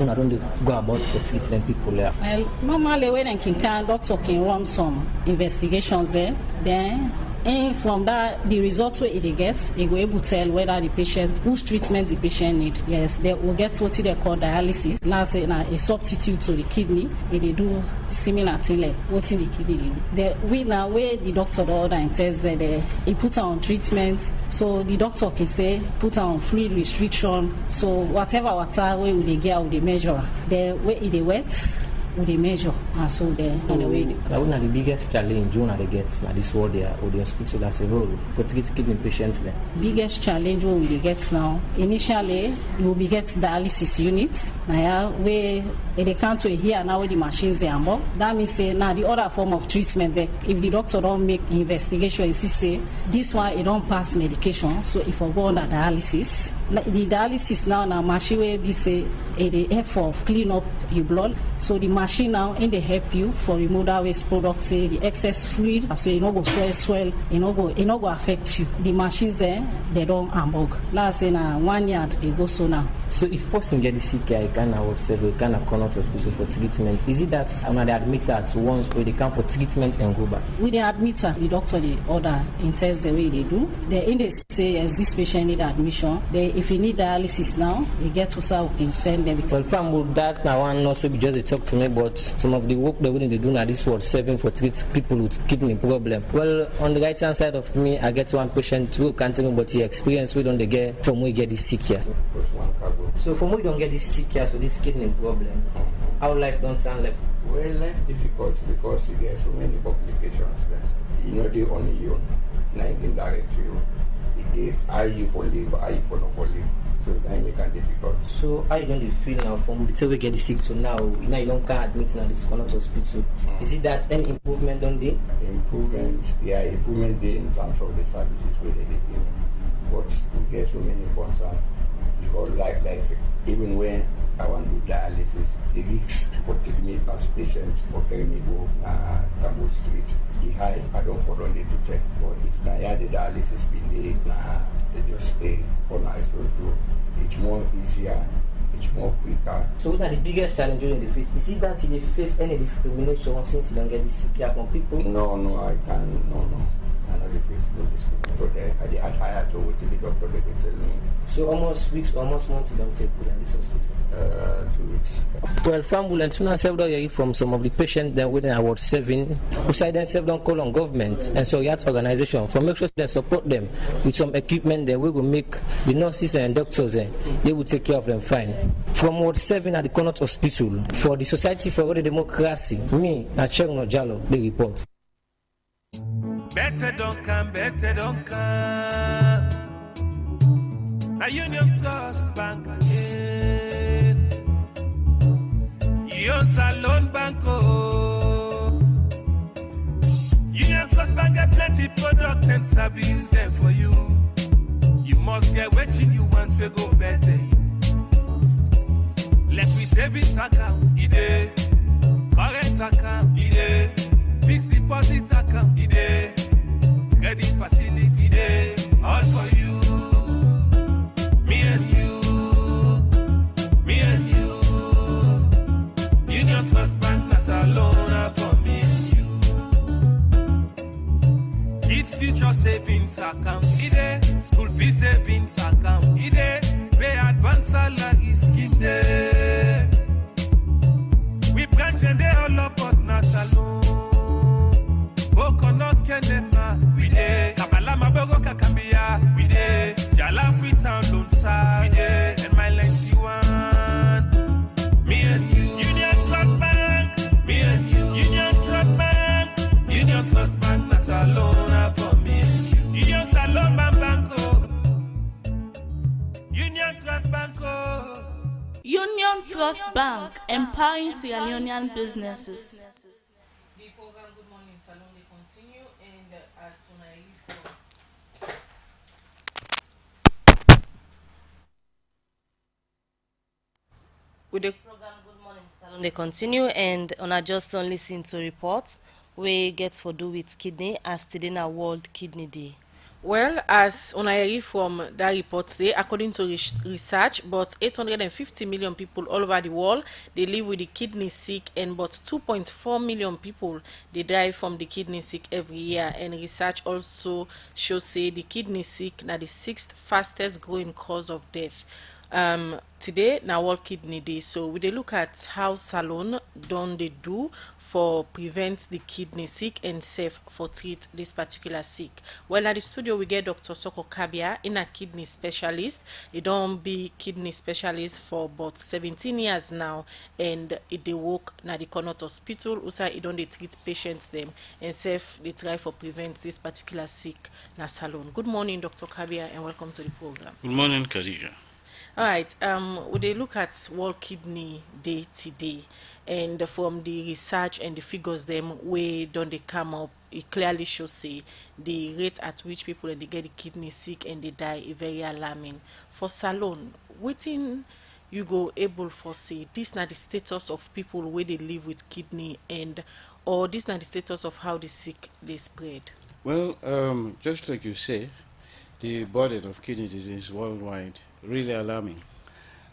I don't go about for treating people there. Well, normally when I can doctor can run some investigations there. Then and from that, the results where they get, they will able to tell whether the patient, whose treatment the patient need. Yes, they will get what they call dialysis. Now say a substitute to the kidney. They do similar thing like what in the kidney they do. We now where the doctor the order and says that he put on treatment. So the doctor can say put on fluid restriction. So whatever water where will they get, will they measure? The way they wet. With the measure, and so they on the way. That one the biggest challenge they get now this world there or the hospital as a whole. But to get kidney patients there. Biggest challenge what we get now. Initially, you will be get dialysis units. Now where they can't here now with the machines they are. That means say now the other form of treatment. If the doctor don't make investigation, you see say this one it don't pass medication. So if I go under dialysis, the dialysis now machine where we say they help for clean up your blood. So the machine now in they help you for remove that waste product, say the excess fluid, so it no go swell, it no go affect you. The machines there they don't hamburg. Last say na 1 year they go so now. So if person get the sick care, can come out hospital for treatment. Is it that they admit her to once or they come for treatment and go back? With the admitter, the doctor the order intense the way they do. They in they say as this patient need admission. If you need dialysis now, you get to say we can send them. Well, from that now one also be just they talk to me about some of the work they willing to do now this world saving for treat people with kidney problem. Well, on the right hand side of me, I get one patient who can't tell me but he experience we don't get from we get this sick here. So from we don't get this sick here, so this kidney problem, our life don't sound like. Well, life difficult because you get so many complications. You know the only you, 19 direct you. It are you for live, are you for not for live. So that make it difficult. So how you going to feel now from until we get the sick to now you don't can't admit now this cannot hospital. Is it that any improvement on the? Improvement there in terms of the services where they give. But we get so many concerns because like even when I want to do dialysis, the risks for taking me as patients or carrying me go Tambo Street, the high I don't follow need to check. But if I had the dialysis be there, they just pay for nice to do. It's more easier, it's more quicker. So what are the biggest challenges in the face? Is it that you face any discrimination since you don't get the sick care from people? No, I can't. No. I don't face no discrimination. So I had hired to wait till the doctor they can tell me. So almost weeks, almost months you don't take good at this hospital? 2 weeks. Well, ambulance, we several from some of the patients that within our 7, who say themselves don't call on government and so that's organization for make sure they support them with some equipment that we will make the nurses and doctors they will take care of them fine. From Ward 7 at the Connaught Hospital for the Society for the Democracy, me and Chegno Jallo, they report. Better don't come. Now Union Trust Bank again. Union Salone Banco. Union Trust Bank get plenty product and service there for you. You must get what you want to go better. Let me savings account, ide. Current account, ide. Fixed deposit account, ide. Credit facility, ide. All for you. Me and you. Union Trust Bank, na Salone for me and you. Kids future savings account, ide. School fee savings account, ide. Pay advance salary scheme. then they all love but na salon. Oh, kono kenema, we dey. Kabala mabogo kakambia, we dey. Jala free town lonsa, we dey. And my lengthy one, me and you. Union Trust Bank, me and you. Union Trust Bank, Union Trust Bank, na salon for me and you. Union Salon Banco, Union Trust Banco. Union Trust Bank, empowering Sierra Leonean businesses. The program Good Morning Salone they continue, and as soon as with the program Good Morning Salone they continue, and on a just on listen to reports we get for do with kidney as today na World Kidney Day. Well, as Onayeri from that report today, according to research, but 850 million people all over the world, they live with the kidney sick, and but 2.4 million people, they die from the kidney sick every year. And research also shows say the kidney sick now the 6th fastest growing cause of death. Today now World Kidney Day, so we dey look at how Salone don they do for prevent the kidney sick and safe for treat this particular sick. Well, at the studio we get Dr. Soko Kabia, in a kidney specialist. He don't be kidney specialist for about 17 years now, and it dey work na the Connaught Hospital. Also, he don't dey treat patients them and safe they try for prevent this particular sick na Salone. Good morning, Dr. Kabia, and welcome to the program. Good morning, Khadija. All right, we dey look at World Kidney Day today, and from the research and the figures them way don't they come up, it clearly shows say the rate at which people they get the kidney sick and they die is very alarming. For Salone, waiting you go able for say this not the status of people where they live with kidney, and or this not the status of how the sick they spread. Well, just like you say, the burden of kidney disease worldwide really alarming,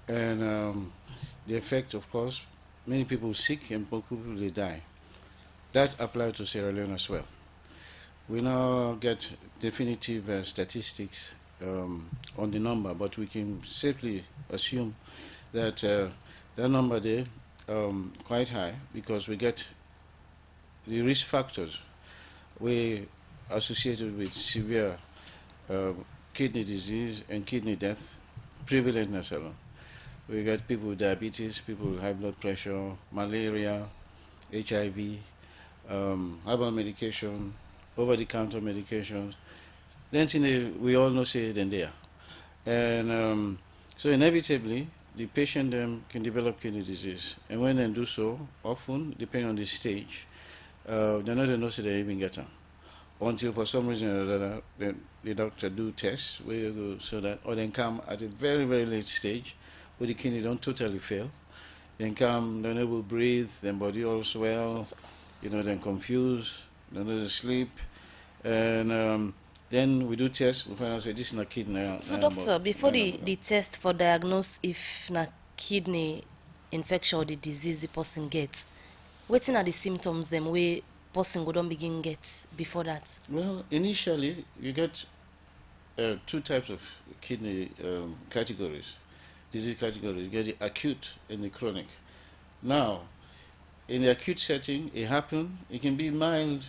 and the effect, of course, many people sick and people they die. That applies to Sierra Leone as well. We now get definitive statistics on the number, but we can safely assume that that number there quite high, because we get the risk factors we associated with severe kidney disease and kidney death prevalent in Salone. We got people with diabetes, people with high blood pressure, malaria, HIV, herbal medication, over-the-counter medications. Then we all know say then there, and so inevitably the patient can develop kidney disease, and when they do so, often depending on the stage, they're not know say they even get them until for some reason or other the doctor do tests where you go so that, or then come at a very, very late stage where the kidney don't totally fail, then come, they're unable to breathe, then body all swell, then confused, then they sleep, and then we do tests, we find out say this is not kidney. So doctor, before the test for diagnose if na kidney infection or the disease the person gets, what are the symptoms them where person go don't begin get before that? Well, initially you get two types of kidney categories, disease categories. You get the acute and the chronic. Now, in the acute setting, it can be mild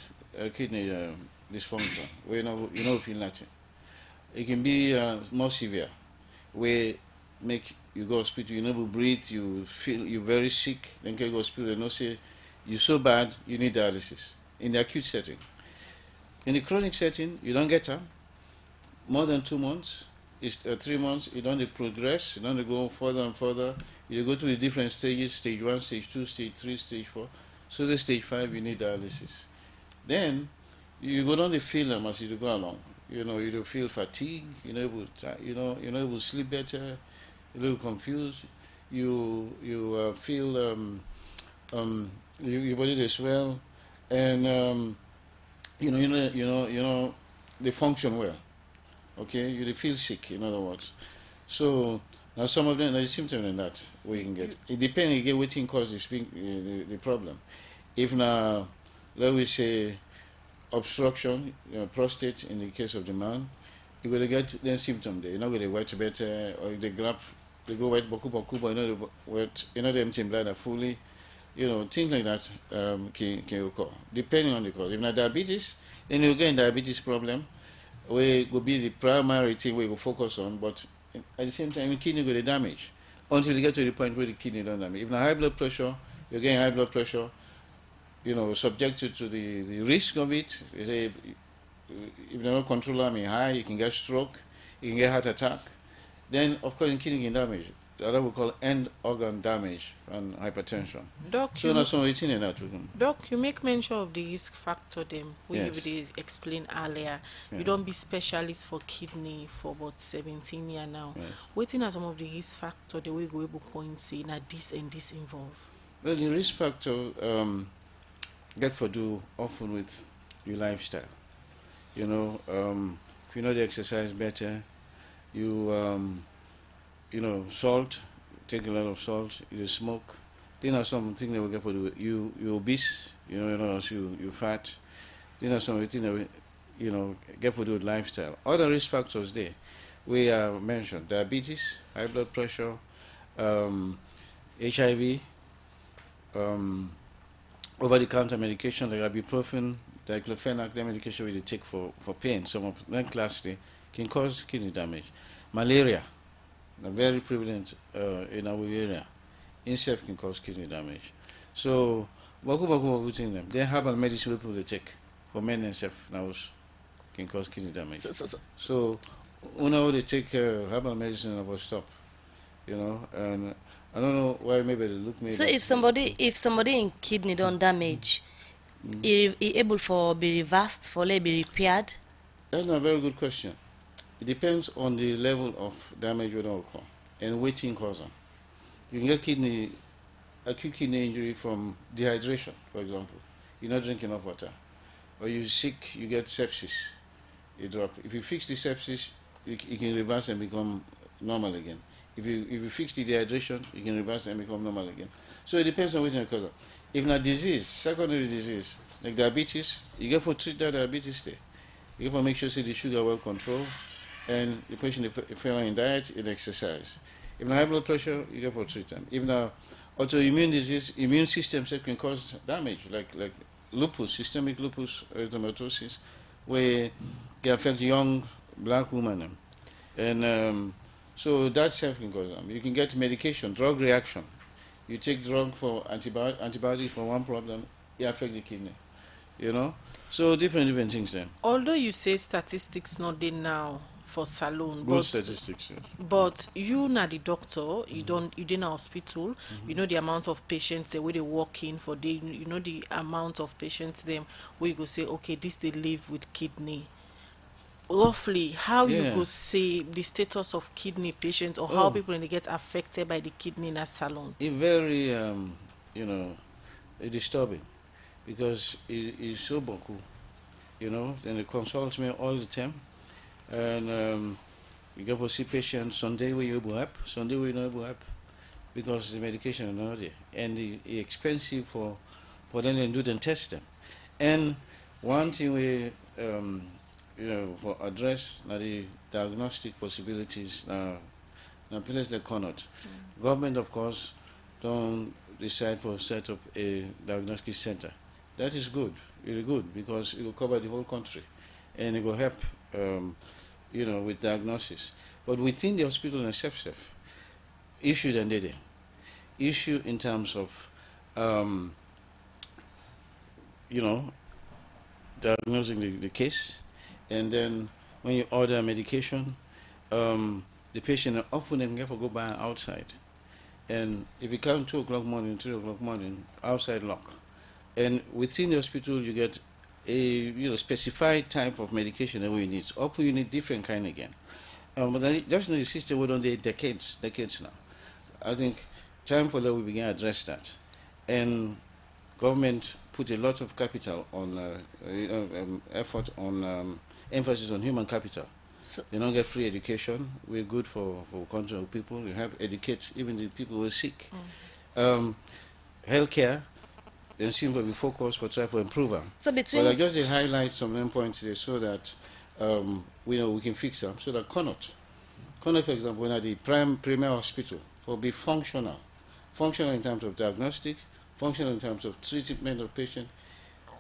kidney dysfunction, where you know feel nothing. It can be more severe, where make you go to hospital, you never breathe, you feel you're very sick, then you go to hospital and say you're so bad you need dialysis. In the acute setting. In the chronic setting, you don't get them. More than 2 months, it's 3 months, you don't progress, you don't go further and further. You go through the different stages, stage 1, stage 2, stage 3, stage 4. So the stage 5, you need dialysis. Then you go down the feel them as you go along. You don't feel fatigue, you're not able to sleep better, you're a little confused, you feel your body they swell, and they function well. Okay, you feel sick, in other words. So now some of them, there's symptoms in that we can get. It depends again what thing causes the problem. If now, let me say, obstruction, prostate in the case of the man, you're going to get then symptom there. You're not going to wet better, or they go wet boku, but the empty bladder fully. things like that can occur, depending on the cause. If not diabetes, then you get diabetes problem, where it will be the primary thing we will focus on, but at the same time, the kidney will damage until you get to the point where the kidney don't damage. If not high blood pressure, you're getting high blood pressure, subjected to the risk of it. You say, if they're not controlled high, you can get stroke, you can get heart attack. Then, of course, the kidney can damage. That we call end organ damage and hypertension. Doc, so that's what we're in that. Doc, you make mention of the risk factor them. Yes. You explained earlier. Yeah. You don't be specialist for kidney for about 17 years now. Yes. Waiting at some of the risk factor the way we able point say now this and this involved. Well, the risk factor get for do often with your lifestyle. If you know the exercise better, salt, take a lot of salt, you smoke. These are some things that we get for you obese, you fat. These are some things that we, get for do with lifestyle. Other risk factors there, we mentioned diabetes, high blood pressure, HIV, over-the-counter medication like ibuprofen, diclofenac, the medication we take for pain, some of them class they can cause kidney damage. Malaria, very prevalent in our area. Insect can cause kidney damage. So, them. Then herbal medicine people they take for men and self now can cause kidney damage. So when they take herbal medicine, I will stop. And I don't know why maybe they look me. So if somebody in kidney don't damage, it able for be reversed, for be repaired? That's a very good question. It depends on the level of damage we don't occur and waiting cause them. You can get acute kidney injury from dehydration, for example. You're not drinking enough water. Or you're sick, you get sepsis. You drop. If you fix the sepsis, you can reverse and become normal again. If you fix the dehydration, you can reverse and become normal again. So it depends on waiting cause. If not disease, secondary disease, like diabetes, you get for treat that diabetes there. You get for make sure the sugar well controlled and the patient is failing in diet and exercise. If not high blood pressure, you get for treatment. If not autoimmune disease, immune system can cause damage, like lupus, systemic lupus erythematosus, where they affect young black women. And so that self can cause them. You can get medication, drug reaction. You take drug for antibiotic for one problem, it affects the kidney. So different things then. Although you say statistics not there now for Salone, Good statistics, yes. But you not the doctor, you in a hospital, you know the amount of patients where they walk in for day, you know the amount of patients them where you go say, okay, this they live with kidney. Roughly, how you go say the status of kidney patients or how people when they get affected by the kidney in a Salone? It's very, disturbing because it's so boku, then they consult me all the time and you go for see patients Sunday where you able help, Sunday where you not able help because the medication is not there and it's expensive for them to do the test them. And one thing we for address the diagnostic possibilities now place they cannot. Government of course don't decide for set up a diagnostic center. That is good, really good, because it will cover the whole country and it will help with diagnosis. But within the hospital themselves, issue and data. Issue in terms of diagnosing the case. And then when you order medication, the patient often can go buy outside. And if you come 2 o'clock morning, 3 o'clock morning, outside lock. And within the hospital, you get a specified type of medication that we need. Often you need different kind again. But just the system we don't need decades now. I think time for that we begin to address that. And government put a lot of capital on effort on emphasis on human capital. So you don't get free education. We're good for country of people. We have educate even the people who are sick. Healthcare, they seem to be focused for try to improve them. So between but I just highlight some main points there so that we can fix them. So that Connaught, for example, when at the premier hospital, will be functional in terms of diagnostics, functional in terms of treatment of patient,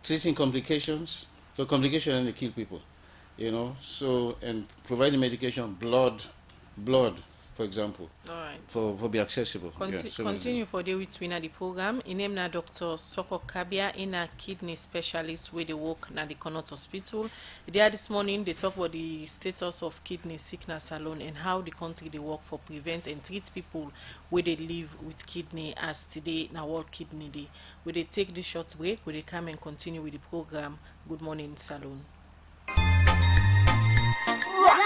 treating complications. So complications only kill people, you know. So, and providing medication, blood, for example. All right. For be accessible. Continue for the week winner the program. In name na Dr. Soko Kabia, in a kidney specialist where they work na the Connaught Hospital. There this morning they talk about the status of kidney sickness alone and how the country they work for prevent and treat people where they live with kidney as today na World Kidney Day. Where they take the short break, where they come and continue with the program. Good Morning Salone.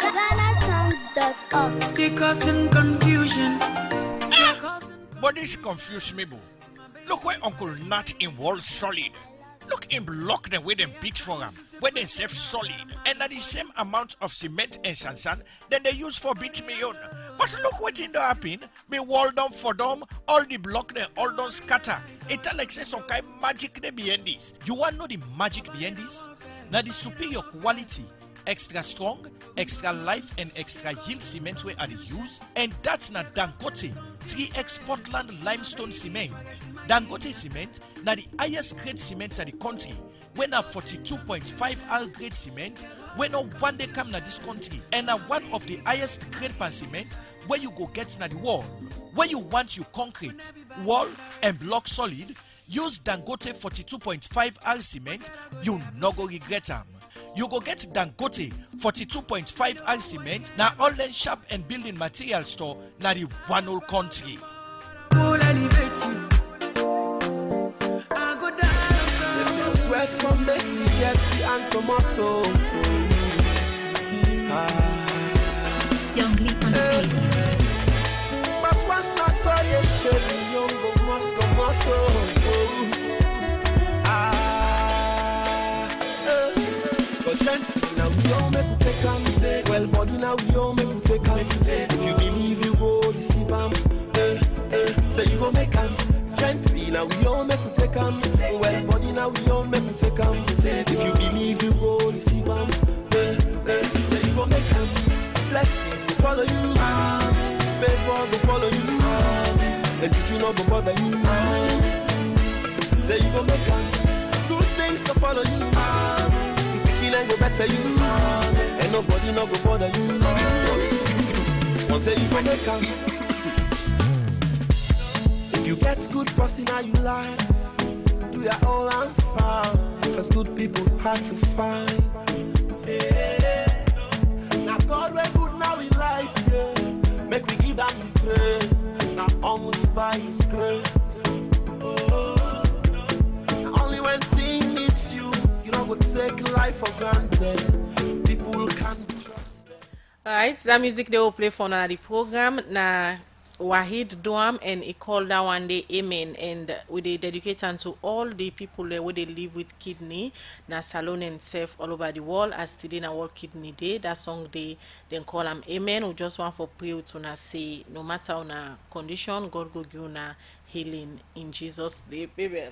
GhanaSongs.org. They causing confusion. But this confuse me, boo. Look where Uncle Nat in Wall Solid. Look him block them where them beat for him, where they save solid, and at the same amount of cement and sand then they use for beat me on. But look what in the happen. Me wall down for them, all the block they all don't scatter. It like say some kind magic they behind this. You want to know the magic behind this? Now the superior quality, extra strong, extra life and extra yield cement where are the use, and that's not Dangote 3X Portland limestone cement. Dangote cement na the highest grade cement in the country. When na 42.5 R grade cement, when no one day come na this country, and na one of the highest grade pan cement where you go get na the wall. Where you want you concrete, wall and block solid, use Dangote 42.5 R cement, you no go regret them. You go get Dangote 42.5 R cement na all the shop and building material store na the one whole country. Sweat from make we get the antomato. Young Leap on the beats. But once not got the shade, young go must go motto. Now we all make we take am, take. Well, body now we all make we take am. If you believe you go receive am, say you go make am. Gently now we all make we take am. Well, body now we all make we take am. If you believe you go receive am, say you go make am. Blessings go follow you, favor go follow you, and did you not go bother you? Say you go make am. Good things go follow you. And go better you, and nobody no go bother you. One say you go make am. If you get good person how you like, do your all and fine. Cause good people hard to find. Yeah. Now God we're good now in life, yeah. Make we give them the praise. Not only by His grace. Oh. Only when things meets you. Would take life for granted. People can't trust it. Alright, that music they will play for now the program na Wahid Doam and he called that one day Amen, and we they dedicate to all the people where they live with kidney na Salone and safe all over the world as today na World Kidney Day. That song they then call them Amen. We just want for pray to na say no matter on a condition God go give na healing in Jesus' name. Amen.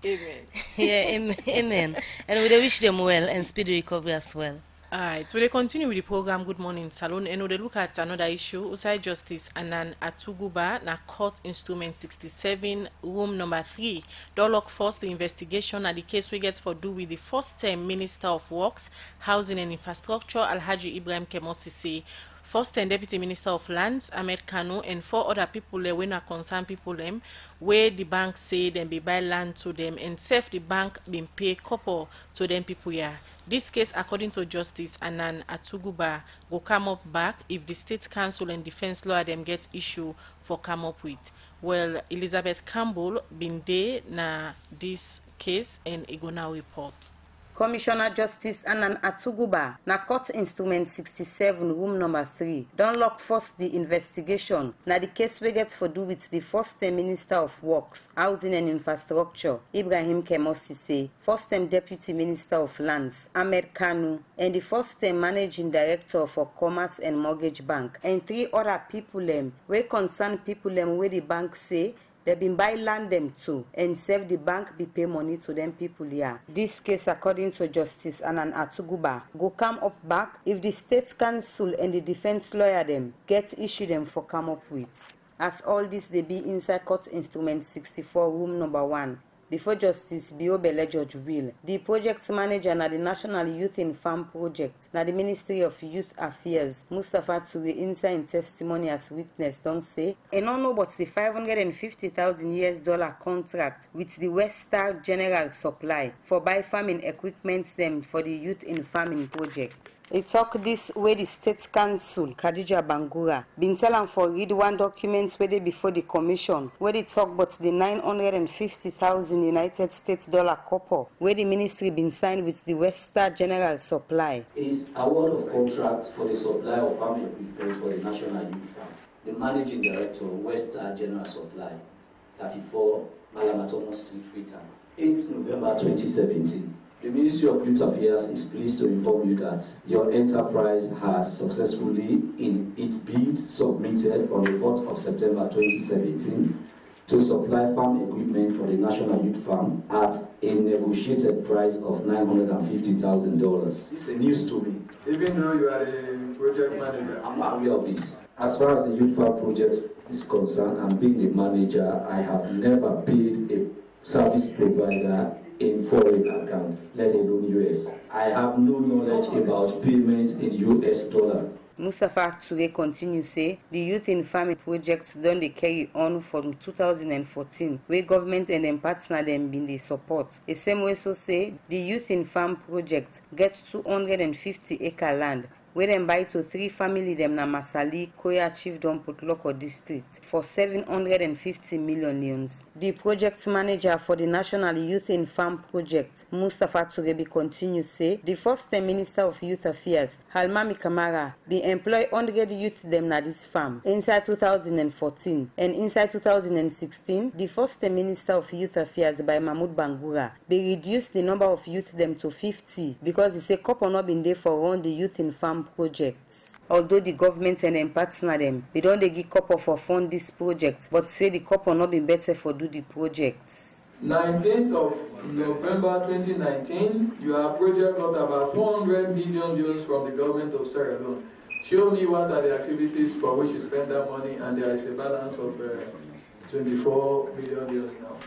Amen. Yeah, amen. And we wish them well and speedy recovery as well. Alright, so they continue with the program Good Morning Salone, and we look at another issue. Usai Justice Anan Atuguba na Court Instrument 67, room number 3. Dolok forced the investigation at the case we get for do with the first-time Minister of Works, Housing and Infrastructure, Alhaji Ibrahim Kemosisi, first-time Deputy Minister of Lands, Ahmed Kanu, and 4 other people when are concerned people them, where the bank say them be buy land to them, and self the bank been pay couple to them people here. This case, according to Justice Anan Atuguba, will come up back if the State Council and Defense Lawyer them get issue for come up with. Well, Elizabeth Campbell been there na this case and Igona report. Commissioner Justice Anan Atuguba na Court Instrument 67 room number 3 don lock first the investigation na the case we get for do with the first-time Minister of Works, Housing and Infrastructure, Ibrahim Kemosisi, first-time Deputy Minister of Lands, Ahmed Kanu, and the first-time Managing Director for Commerce and Mortgage Bank, and 3 other people wey concern people where the bank say they been buy land them too and save the bank be pay money to them people here. This case, according to Justice Anan Atuguba, go come up back if the State Council and the defense lawyer them get issue them for come up with. as all this they be inside court instrument 64 room number 1. Before Justice Biobele George Will, the project manager na the National Youth in Farm Project na the Ministry of Youth Affairs, Mustafa Ture, inside in testimony as witness, don't say, and no know but the $550,000 contract with the West Star General Supply for buy farming equipment them for the Youth in Farming Project. He talk this way the State Council, Khadija Bangura, been telling for read one document where they before the commission, where they talk about the $950,000 United States dollar copper, where the ministry been signed with the West Star General Supply. Is award of contract for the supply of farm equipment for the National Youth Farm. The managing director, West Star General Supply, 34 Malamatomo Street, Freetown. 8 November 2017. The Ministry of Youth Affairs is pleased to inform you that your enterprise has successfully, in its bid submitted on the 4th of September 2017, to supply farm equipment for the National Youth Farm at a negotiated price of $950,000. It's a news to me. Even though you are the project manager? I'm not aware of this. As far as the Youth Farm project is concerned, and being the manager, I have never paid a service provider in foreign account, let alone US. I have no knowledge about payments in US dollar. Mustafa Ture continue say the Youth in Farming project done they carry on from 2014, where government and them partner them been the support. The same way so say the Youth in Farm project gets 250 acre land where them buy to 3 family them na Masali, Koya Chiefdom Putloko district for 750 million leones. The project manager for the National Youth in Farm project, Mustafa Turebi, continue say the first time Minister of Youth Affairs, Halmami Kamara, be employ 100 youth them na this farm inside 2014, and inside 2016, the first time Minister of Youth Affairs by Mahmoud Bangura be reduced the number of youth them to 50 because he say couple not been there for run the Youth in Farm projects. Although the government and them partner them, they don't they give couple for fund this project, but say the couple not been better for do the projects. 19th of November 2019, you are project got about 400 million euros from the government of Sierra Leone. Show me what are the activities for which you spend that money, and there is a balance of 24 million euros now.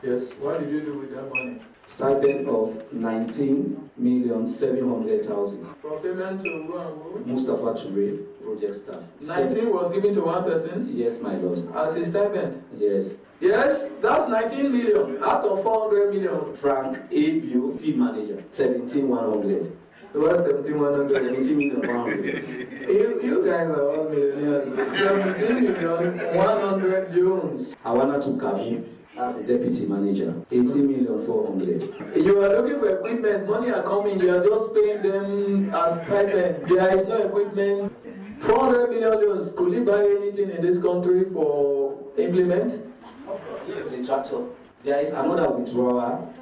Yes, what did you do with that money? Stipend of 19,700,000. For payment to who and who? Mustafa Ture, project staff. 19 was given to one person? Yes, my lord. As a stipend? Yes. Yes, that's 19 million out of 400 million. Frank ABO, field manager, 17,100. What 17,100? 17,100. You guys are all millionaires. 17,100 euros. Hawana to Kavu. As a deputy manager, 18,400,000. You are looking for equipment, money are coming, you are just paying them as stipend. There is no equipment. 400 million euros, could you buy anything in this country for implement? The tractor. There is another withdrawal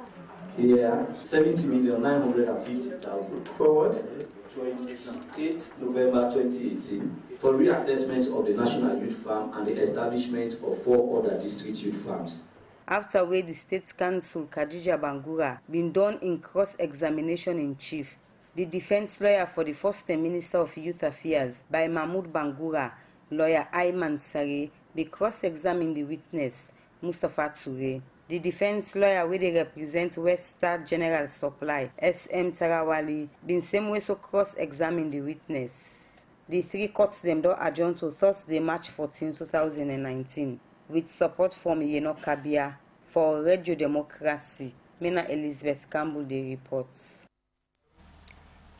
here, 70,950,000. For what? 28 November 2018, for reassessment of the National Youth Farm and the establishment of 4 other district youth farms. After where the State Council, Khadija Bangura, been done in cross-examination in chief, the defense lawyer for the first time Minister of Youth Affairs by Mahmoud Bangura, lawyer Ayman Sare, be cross-examined the witness, Mustafa Ture. The defense lawyer where they represent West Star General Supply, SM Tarawali, been same way so cross-examine the witness. The 3 courts them do adjourn to Thursday, March 14, 2019, with support from Yeno Kabia for Radio Democracy. Mena Elizabeth Campbell, the reports.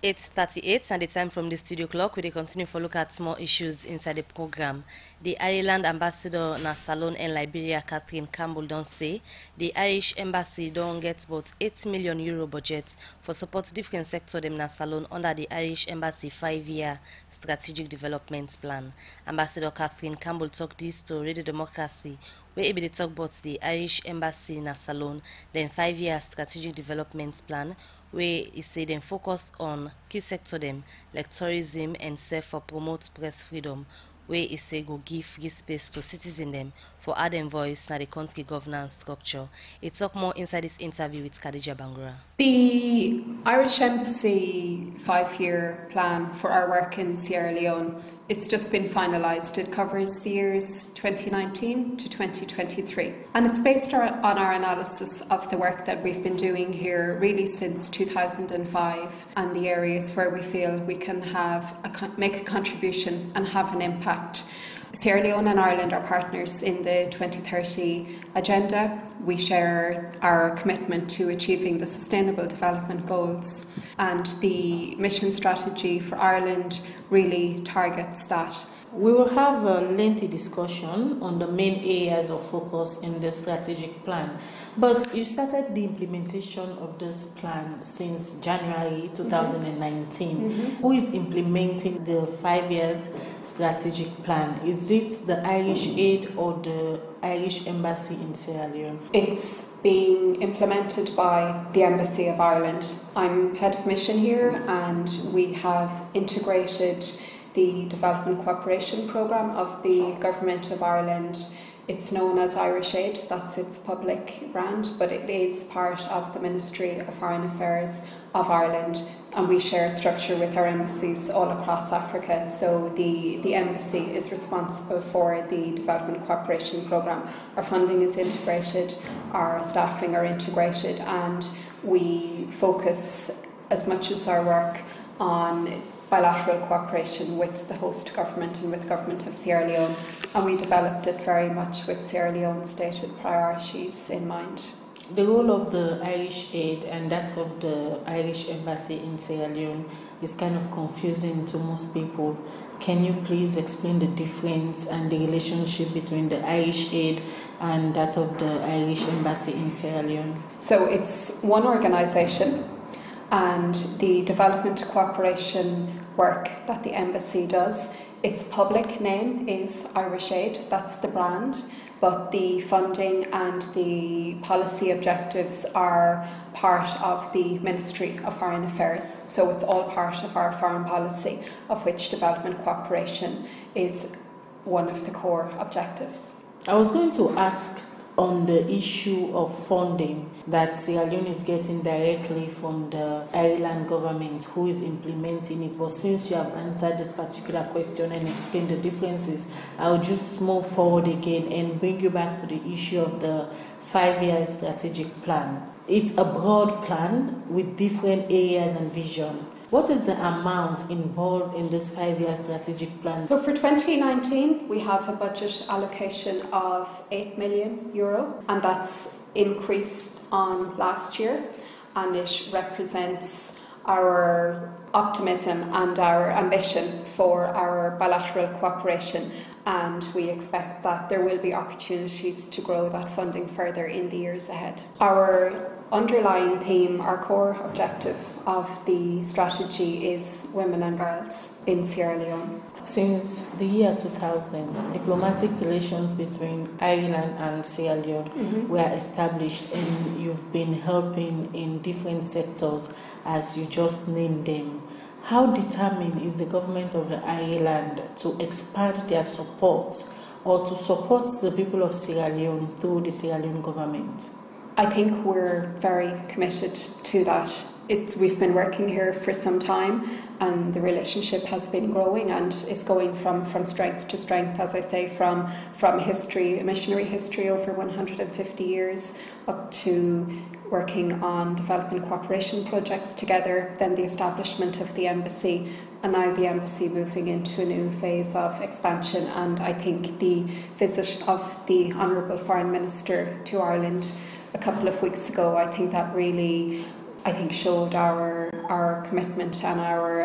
8:38 and the time from the studio clock. We continue for look at more issues inside the program. The Ireland ambassador na Salone in Liberia, Catherine Campbell, don't say the Irish embassy don't get about €8 million budget for support different sector them na Salone under the Irish embassy 5-year strategic development plan. Ambassador Catherine Campbell talked this to Radio Democracy, where they talk about the Irish embassy na Salone, then 5-year strategic development plan, where he say them focus on key sector them like tourism and serve for promote press freedom, where he say go give free space to citizens them for for Aden Voice na the country governance structure. It talk more inside this interview with Khadija Bangura. The Irish Embassy 5-year plan for our work in Sierra Leone, it's just been finalised. It covers the years 2019 to 2023. And it's based on our analysis of the work that we've been doing here really since 2005 and the areas where we feel we can make a contribution and have an impact. Sierra Leone and Ireland are partners in the 2030 agenda. We share our commitment to achieving the Sustainable Development Goals, and the mission strategy for Ireland really targets that. We will have a lengthy discussion on the main areas of focus in the strategic plan. But you started the implementation of this plan since January 2019. Who is implementing the 5 years strategic plan? Is it the Irish Aid or the Irish Embassy in Sierra Leone? It's being implemented by the Embassy of Ireland. I'm head of mission here, and we have integrated the Development Cooperation Programme of the Government of Ireland. It's known as Irish Aid, that's its public brand, but it is part of the Ministry of Foreign Affairs of Ireland, and we share a structure with our embassies all across Africa. So the embassy is responsible for the Development Cooperation Programme. Our funding is integrated, our staffing are integrated, and we focus as much as our work on bilateral cooperation with the host government and with the government of Sierra Leone, and we developed it very much with Sierra Leone's stated priorities in mind. The role of the Irish Aid and that of the Irish Embassy in Sierra Leone is kind of confusing to most people. Can you please explain the difference and the relationship between the Irish Aid and that of the Irish Embassy in Sierra Leone? So it's one organisation, and the development cooperation work that the embassy does, its public name is Irish Aid, that's the brand, but the funding and the policy objectives are part of the Ministry of Foreign Affairs. So it's all part of our foreign policy, of which development cooperation is one of the core objectives. I was going to ask on the issue of funding that Sierra Leone is getting directly from the Ireland government, who is implementing it. But since you have answered this particular question and explained the differences, I'll just move forward again and bring you back to the issue of the 5-year strategic plan. It's a broad plan with different areas and vision. What is the amount involved in this 5-year strategic plan? So for 2019, we have a budget allocation of €8 million, and that's increased on last year, and it represents our optimism and our ambition for our bilateral cooperation, and we expect that there will be opportunities to grow that funding further in the years ahead. Our underlying theme, our core objective of the strategy is women and girls in Sierra Leone. Since the year 2000, diplomatic relations between Ireland and Sierra Leone were established, and you've been helping in different sectors as you just named them. How determined is the government of the Ireland to expand their support or to support the people of Sierra Leone through the Sierra Leone government? I think we're very committed to that. We've been working here for some time, and the relationship has been growing and is going from strength to strength, as I say, from history, missionary history over 150 years, up to working on development cooperation projects together, then the establishment of the embassy, and now the embassy moving into a new phase of expansion. And I think the visit of the Honourable Foreign Minister to Ireland a couple of weeks ago, I think that really, showed our commitment and our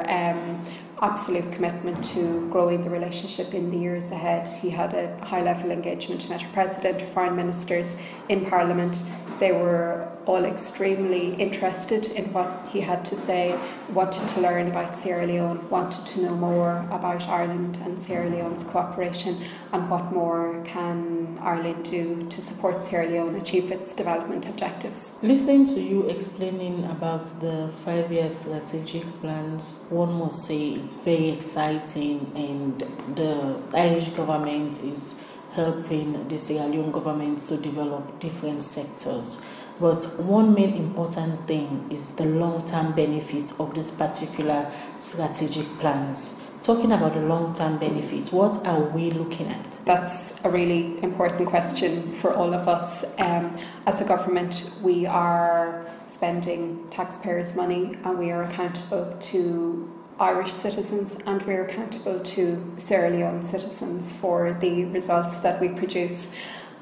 absolute commitment to growing the relationship in the years ahead. He had a high-level engagement, met President, Foreign Ministers in Parliament. They were all extremely interested in what he had to say, wanted to learn about Sierra Leone, wanted to know more about Ireland and Sierra Leone's cooperation, and what more can Ireland do to support Sierra Leone achieve its development objectives. Listening to you explaining about the 5-year strategic plans, one must say it's very exciting, and the Irish government is helping the Sierra Leone government to develop different sectors. But one main important thing is the long-term benefit of this particular strategic plans. Talking about the long-term benefits, what are we looking at? That's a really important question for all of us. As a government, we are spending taxpayers' money and we are accountable to Irish citizens and we are accountable to Sierra Leone citizens for the results that we produce.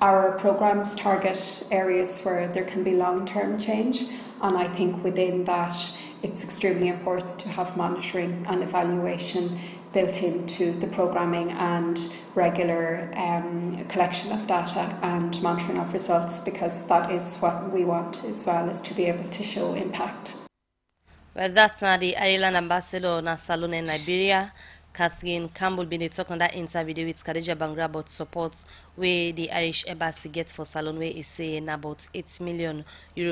Our programmes target areas where there can be long-term change, and I think within that it's extremely important to have monitoring and evaluation built into the programming and regular collection of data and monitoring of results, because that is what we want as well, is to be able to show impact. Well, that's now the Ireland ambassador na Salone in Liberia, Catherine Campbell, been talking on that interview with Khadija Bangra about support where the Irish embassy gets for Salone, where is saying about €8 million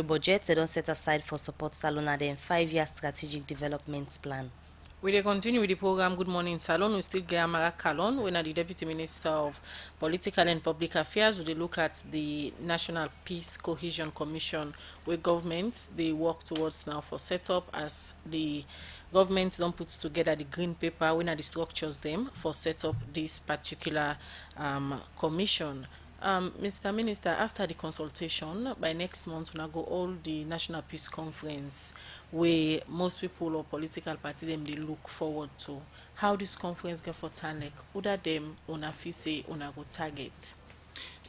budget they don't set aside for support Salone and then 5-year strategic development plan. We will continue with the program Good Morning Salone. We still get Amara Kalon, when the Deputy Minister of Political and Public Affairs. We look at the National Peace Cohesion Commission, where governments they work towards now for setup, as the government don't put together the green paper when the structures them for set up this particular commission. Mr. Minister, after the consultation, by next month we'll go all the National Peace Conference, where most people or political party them they look forward to. How this conference get for Tanek? Other them on a fise on a go target?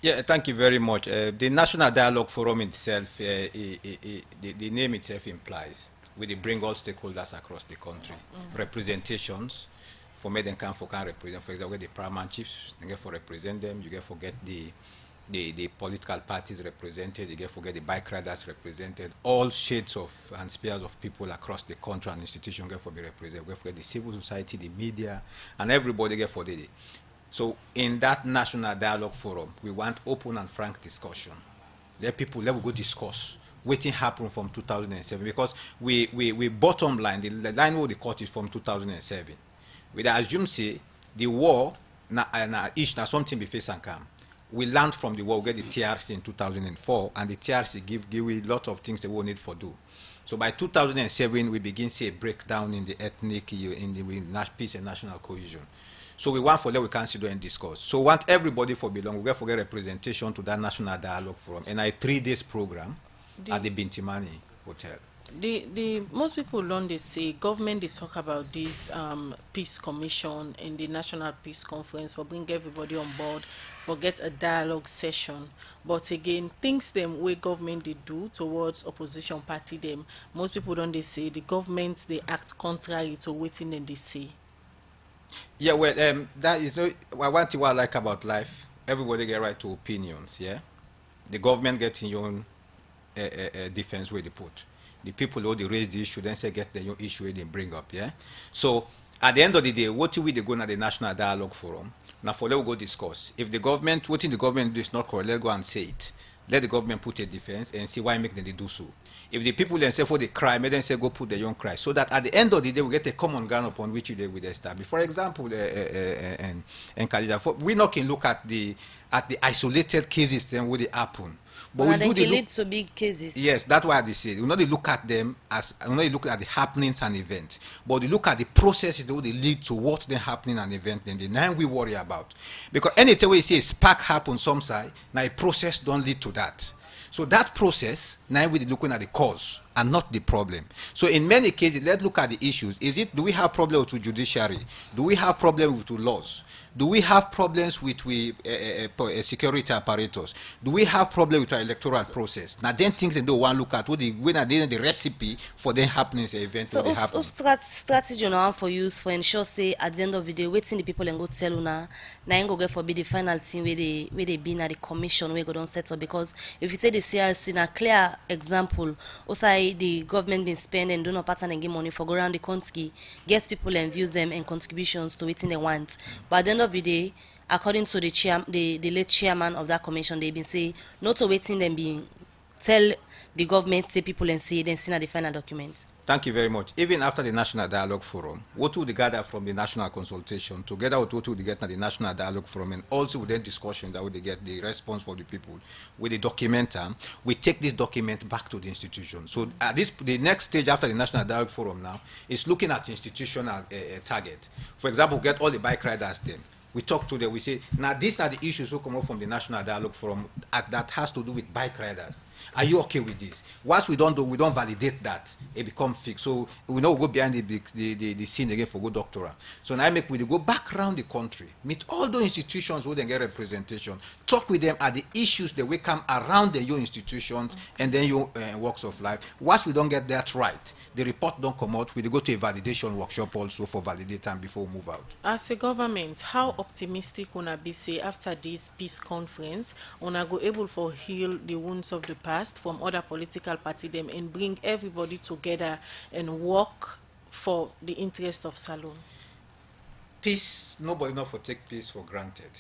Yeah, thank you very much. The National Dialogue Forum itself, the name itself implies we bring all stakeholders across the country, representations. For me, they can represent, for example, the paramount chiefs, you get for represent them, you get forget the political parties represented, you get forget the bike riders represented, all shades of and spheres of people across the country and institution get for be represented, you get forget the civil society, the media, and everybody get for the. So in that National Dialogue Forum, we want open and frank discussion. Let we go discuss. Waiting happened from 2007, because we bottom line, the line where the court is from 2007. We assume say the war each na something be face and come. We learned from the war, we get the TRC in 2004, and the TRC give a lot of things that we need for do. So by 2007, we begin see a breakdown in the ethnic, in the peace and national cohesion. So we want for that we consider and discuss. So we want everybody for belong. We get for get representation to that National Dialogue Forum, and a 3-day program at the Bintimani Hotel. Most people learn they say government they talk about this peace commission and the National Peace Conference for bring everybody on board, for get a dialogue session. But again, things them way government they do towards opposition party them. Most people don't they say the government they act contrary to waiting and they say. Yeah, well, that is one thing I like about life. Everybody get right to opinions. Yeah, the government gets in your own defense where they put. The people who they raise the issue, then say get the new issue where they bring up. Yeah. So at the end of the day, what we they go to the National Dialogue Forum. Now for let go discuss. If the government, what in the government do is not correct, let go and say it. Let the government put a defense and see why make them they do so. If the people then say for the crime, then say go put the young cry. So that at the end of the day we get a common ground upon which they will establish. For example, and Khadija, we not can look at the isolated cases then what they happen. But we do lead to big cases. Yes, that's why they say we not look at them as we not look at the happenings and events, but we look at the processes that they lead to what's then happening and event. Then the nine we worry about, because anytime we see a spark happen some side, now a process don't lead to that. So that process now we're looking at the cause and not the problem. So in many cases, let's look at the issues. Do we have problems with judiciary? Do we have problems with laws? Do we have problems with security apparatus? Do we have problems with our electoral process? Now then things they don't want to look at when are the recipe for them happenings events. So strategy now for use for ensure say at the end of the day waiting the people and go tell una now go get for be the final thing where they be na the commission where go don't settle, because if you say the CRC na clear example also the government been spend and do not pattern and give money for go around the country, get people and views them and contributions to waiting they want. But at the end of the day, according to the late chairman of that commission, they've been saying not to waiting them being tell the government, say people and say then see the final document? Thank you very much. Even after the National Dialogue Forum, what would gather from the national consultation, together with what would get at the National Dialogue Forum, and also with the discussion that would get the response for the people, with the documenter, we take this document back to the institution. So at this, the next stage after the National Dialogue Forum now is looking at institutional target. For example, get all the bike riders then. We talk to them, we say, now these are the issues who come up from the National Dialogue Forum that has to do with bike riders. Are you okay with this? Once we don't validate that, it becomes fixed. So we know we go behind the scene again for good doctoral. So now we go back around the country, meet all those institutions who then get representation, talk with them at the issues that we come around your institutions and then your walks of life. Once we don't get that right, the report don't come out, we go to a validation workshop also for validate time before we move out. As a government, how optimistic una be say after this peace conference, una go able for heal the wounds of the past from other political party them and bring everybody together and work for the interest of Salone? Peace, nobody not for take peace for granted.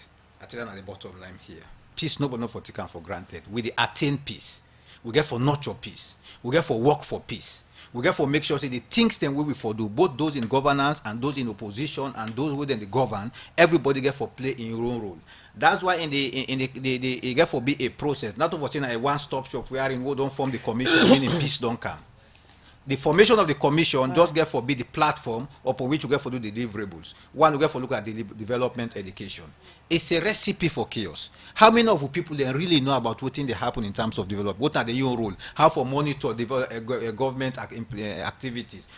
I tell you at the bottom line here. Peace, nobody not for taken for granted. We the attain peace. We get for nurture peace. We get for work for peace. We get for make sure that the things then we will for do, both those in governance and those in opposition and those within the govern, everybody get for play in your own role. That's why in the it get for be a process, not of saying a one-stop shop where in we don't form the commission, meaning peace don't come. The formation of the commission just get for be the platform upon which we get for do the deliverables. One, we get for look at the development education. It's a recipe for chaos. How many of you people then really know about what things they happen in terms of development? What are the your role? How for monitor government activities?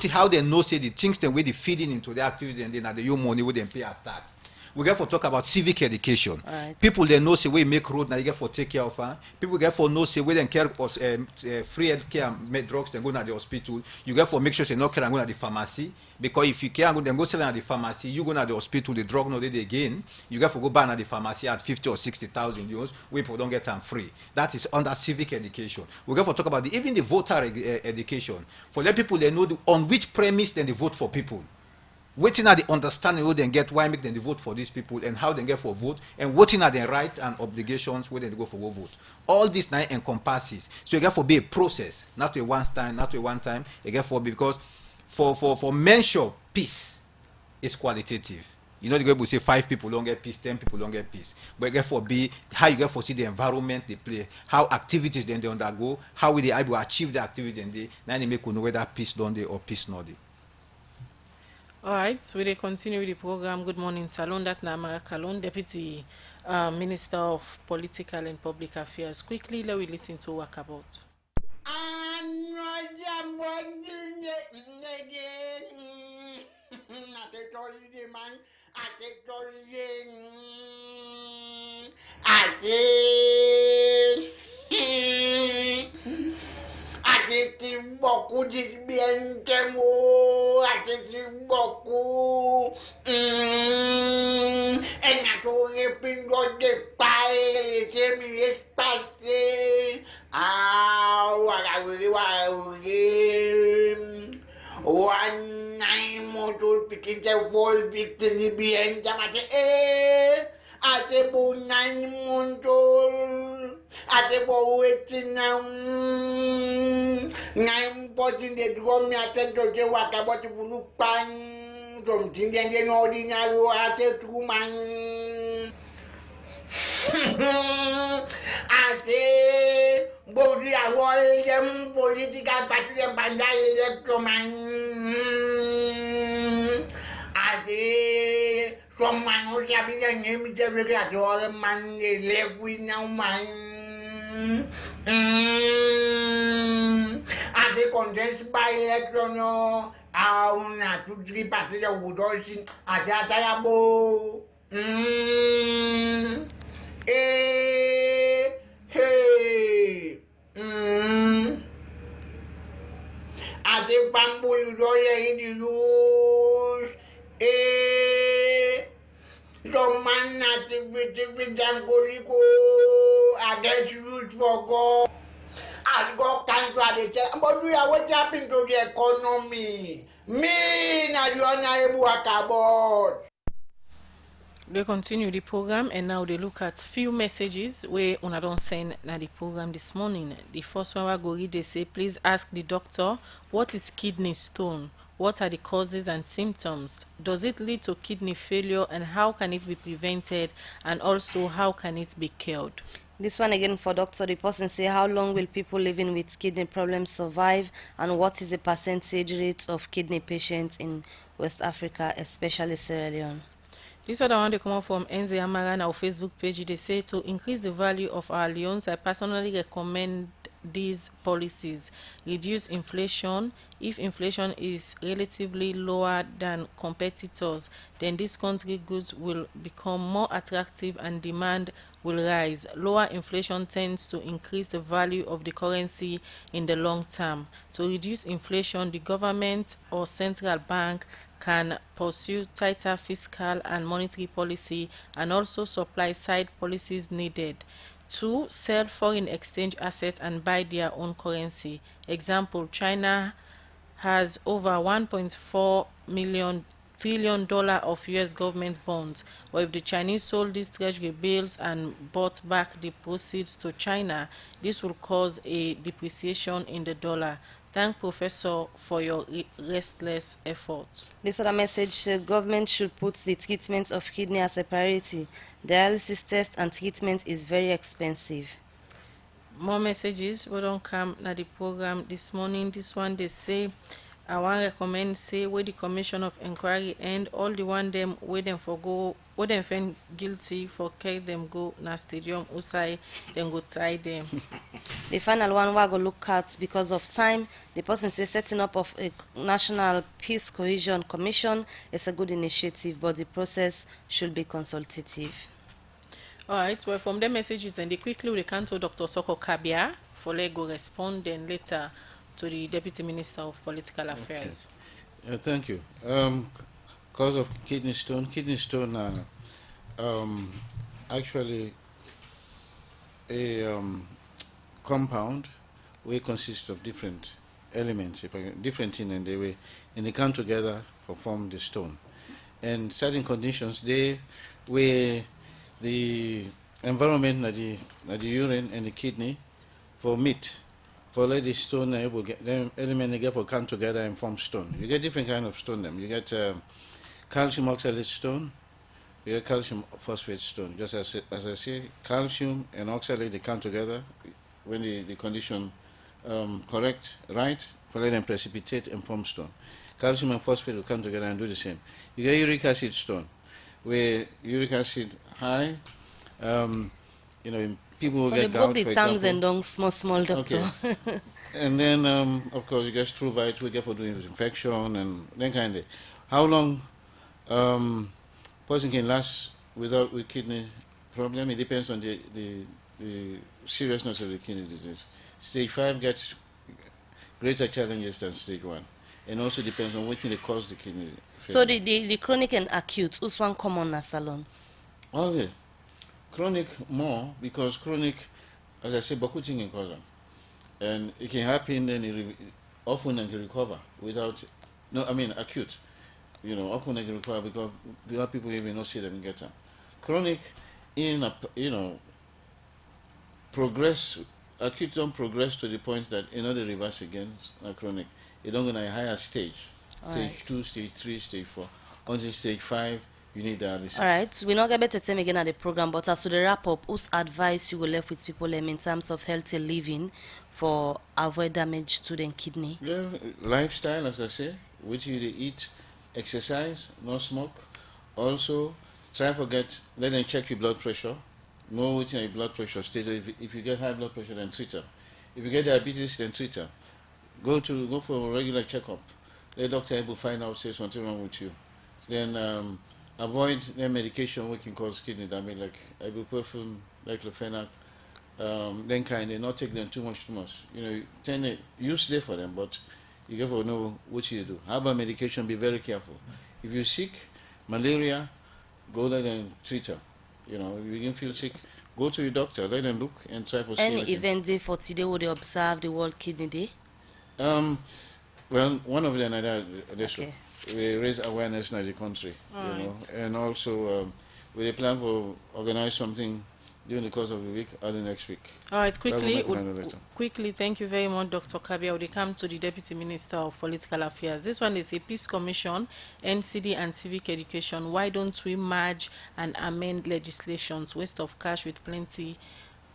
How they know say the things that we feeding into the activities and then are the your money we then pay as tax. We get for talk about civic education. Right. People they know say we make road now you get for take care of her. People get for know say we then care of free health care and make drugs then go to the hospital. You get for make sure say no care and go to the pharmacy. Because if you can't go then go sell at the pharmacy, you go to the hospital, the drug no they again. You get for go buy at the pharmacy at 50 or 60,000 euros. We people don't get them free. That is under civic education. We get for talk about even the voter education. For let people they know on which premise then they vote for people. Waiting at the understanding who then get why make them vote for these people and how they get for vote and waiting at their right and obligations where they go for vote. All this now encompasses. So you get for be a process, not a one time, not a one time. You get for because for measure peace is qualitative. You know the people say 5 people don't get peace, 10 people don't get peace. But you get for be how you get for see the environment they play, how activities then they undergo, how will they able to achieve the activity and they now they make you know whether peace don't they or peace not they. All right, so we continue with the program Good Morning Salone. That's Amara Kalon, Deputy Minister of Political and Public Affairs. Quickly, let we listen to work about. Até beaucoup de bien temo, até beaucoup. Et naturellement, pingo de paille, c'est mi espace. Ah, voilà, one nine motor picking the wall victory behind the matter. Ate bo nine motor. Ate bo waiting now. Nine button the drum me attend to the work about the blue pan. Something then ordinary ate two man. Ate body avoid them political party and bandai electroman. Ate some man who shall be the name of the regular man they live with now man. Ate condensed by electron not 2-3 parties of wood or sin at Atayabo. Hey. Ate bamboo you don't in the use. Some man not to be Jangolico against root for God. As God can to the but we are what happened to the economy. Me, not you are not able to They continue the program and now they look at few messages where una don send na the program this morning. The first one we go read, they say, please ask the doctor, what is kidney stone? What are the causes and symptoms? Does it lead to kidney failure and how can it be prevented? And also how can it be cured? This one again for doctor. The person say, how long will people living with kidney problems survive, and what is the percentage rate of kidney patients in West Africa, especially Sierra Leone? This other one they come up from NZ Amara on our Facebook page. They say, to increase the value of our loans, I personally recommend these policies. Reduce inflation. If inflation is relatively lower than competitors, then this country goods will become more attractive and demand will rise. Lower inflation tends to increase the value of the currency in the long term. To reduce inflation, the government or central bank can pursue tighter fiscal and monetary policy and also supply side policies needed. 2. Sell foreign exchange assets and buy their own currency. Example, China has over $1.4 trillion of US government bonds. But if the Chinese sold these treasury bills and bought back the proceeds to China, this will cause a depreciation in the dollar. Thank Professor for your restless efforts. This other message, government should put the treatment of kidney as a priority. Dialysis test and treatment is very expensive. More messages we don't come na the program this morning. This one they say, I want recommend say where the commission of inquiry end all the one them where them for go where them find guilty for carry them go na stadium outside then go tie them. The final one we go look at because of time. The person says setting up of a National Peace Cohesion Commission is a good initiative, but the process should be consultative. Alright, well from the messages then they quickly recount to Dr. Soko Kabia for let go respond then later to the Deputy Minister of Political Affairs. Okay. Thank you. Cause of kidney stone. Kidney stone are actually a compound which consists of different elements, different things, and they come together to form the stone. And certain conditions, where the environment, the urine and the kidney, for meat. For let the stone able get them element they get for come together and form stone. You get different kind of stone them. You get calcium oxalate stone, you get calcium phosphate stone. Just as I say, calcium and oxalate they come together when the condition correct, right, for let them precipitate and form stone. Calcium and phosphate will come together and do the same. You get uric acid stone, where uric acid high, people will get gout, for example. And don't small doctor. Okay. And then, of course, you get struvite, we get for doing infection and then kind of. How long person can last with kidney problem? It depends on the seriousness of the kidney disease. Stage 5 gets greater challenges than stage 1, and also depends on what thing they cause the kidney failure. So the chronic and acute, who's one common na Salone? Okay. Chronic more, because chronic, as I said, thing in cause them. And it can happen and often and can recover without, acute. Often they can recover because without people even not see them get them. Chronic, progress, acute don't progress to the point that they reverse again, chronic. You don't go to a higher stage, stage 2, stage 3, stage 4, until stage 5. You need dialysis. All right, we're not going to better time again at the program, but as to the wrap up, whose advice you will left with people in terms of healthy living for avoid damage to the kidney? Yeah, lifestyle, as I say, which you eat, exercise, no smoke. Also, let them check your blood pressure. Know what's your blood pressure stage. If you get high blood pressure, then treat her. If you get diabetes, then treat her. Go for a regular checkup. The doctor will find out say something wrong with you. Then avoid their medication which can cause kidney damage, like ibuprofen, like diclofenac, then not take them too much. Use there for them, but you have to know what you do. Herbal medication, be very careful. If you're sick, malaria, go let them treat her. If you didn't feel sick, go to your doctor, let them look and try to see. Any event day for today would they observe the World Kidney Day? Well, one of them, we raise awareness in the country, and also we plan for organize something during the course of the week or the next week. All right, quickly, thank you very much, Dr. Kabia. We come to the Deputy Minister of Political Affairs. This one is a Peace Commission, NCD and Civic Education. Why don't we merge and amend legislations? Waste of cash with plenty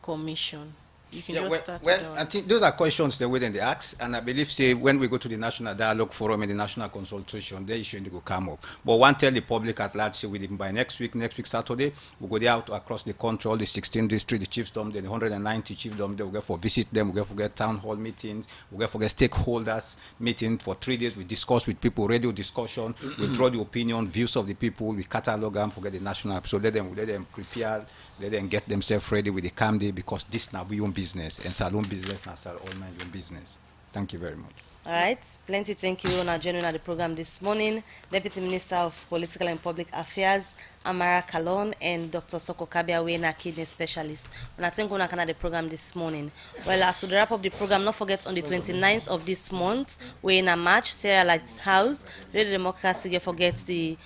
commission. You can just start with that one. I think those are questions the way they ask, and I believe, say, when we go to the National Dialogue Forum and the National Consultation, the issue will come up. But one tell the public at large, say, by next week Saturday, we'll go there out across the country, all the 16 districts, the chiefdom, the 190 chiefdom, we'll go for visit them, we'll go for get town hall meetings, we'll go for get stakeholders meeting for 3 days. We discuss with people, radio discussion, we draw the opinion, views of the people, we catalog them, forget the national. So let them prepare, let them get themselves ready with the calm day, because this now we own business, and salon business now all my own business. Thank you very much. All right, plenty thank you on joining at the program this morning. Deputy Minister of Political and Public Affairs, Amara Kalon, and Dr. Soko Kabia, Wena, kidney specialist. And I think we're going to the program this morning. Well, as to wrap up the program, don't forget on the 29th of this month, we're in a match, Sarah Light's House, Radio Democracy, don't forget the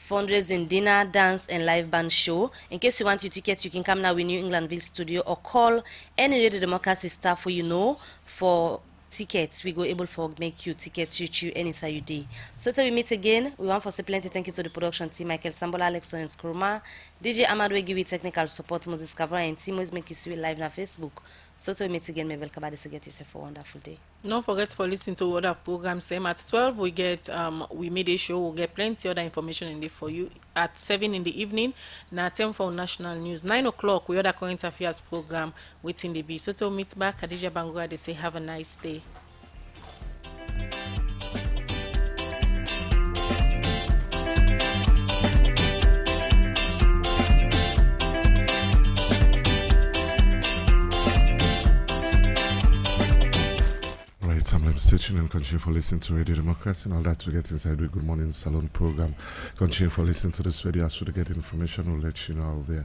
fundraising dinner, dance, and live band show. In case you want your tickets, you can come now in New Englandville studio or call any Radio Democracy staff who you know for tickets. We go able to make you tickets reach you any side you day. So till we meet again, we want for say plenty thank you to the production team, Michael Sambola, Alex and Skruma, DJ Amadu give you technical support, Moses Kavra, and team always make you see live on Facebook. So till we meet again, maybe welcome to get yourself a wonderful day. Don't forget for listening to other programs. Them at 12 we get we made a show. We'll get plenty other information in there for you. At 7 in the evening, now 10 for national news. 9 o'clock we other current affairs program waiting the be. So till meet back, Khadija Bangura, they say have a nice day. I'm stitching and continue for listening to Radio Democracy and all that to get inside with Good Morning Salone program. Continue for listening to this radio as to get information. We'll let you know out there.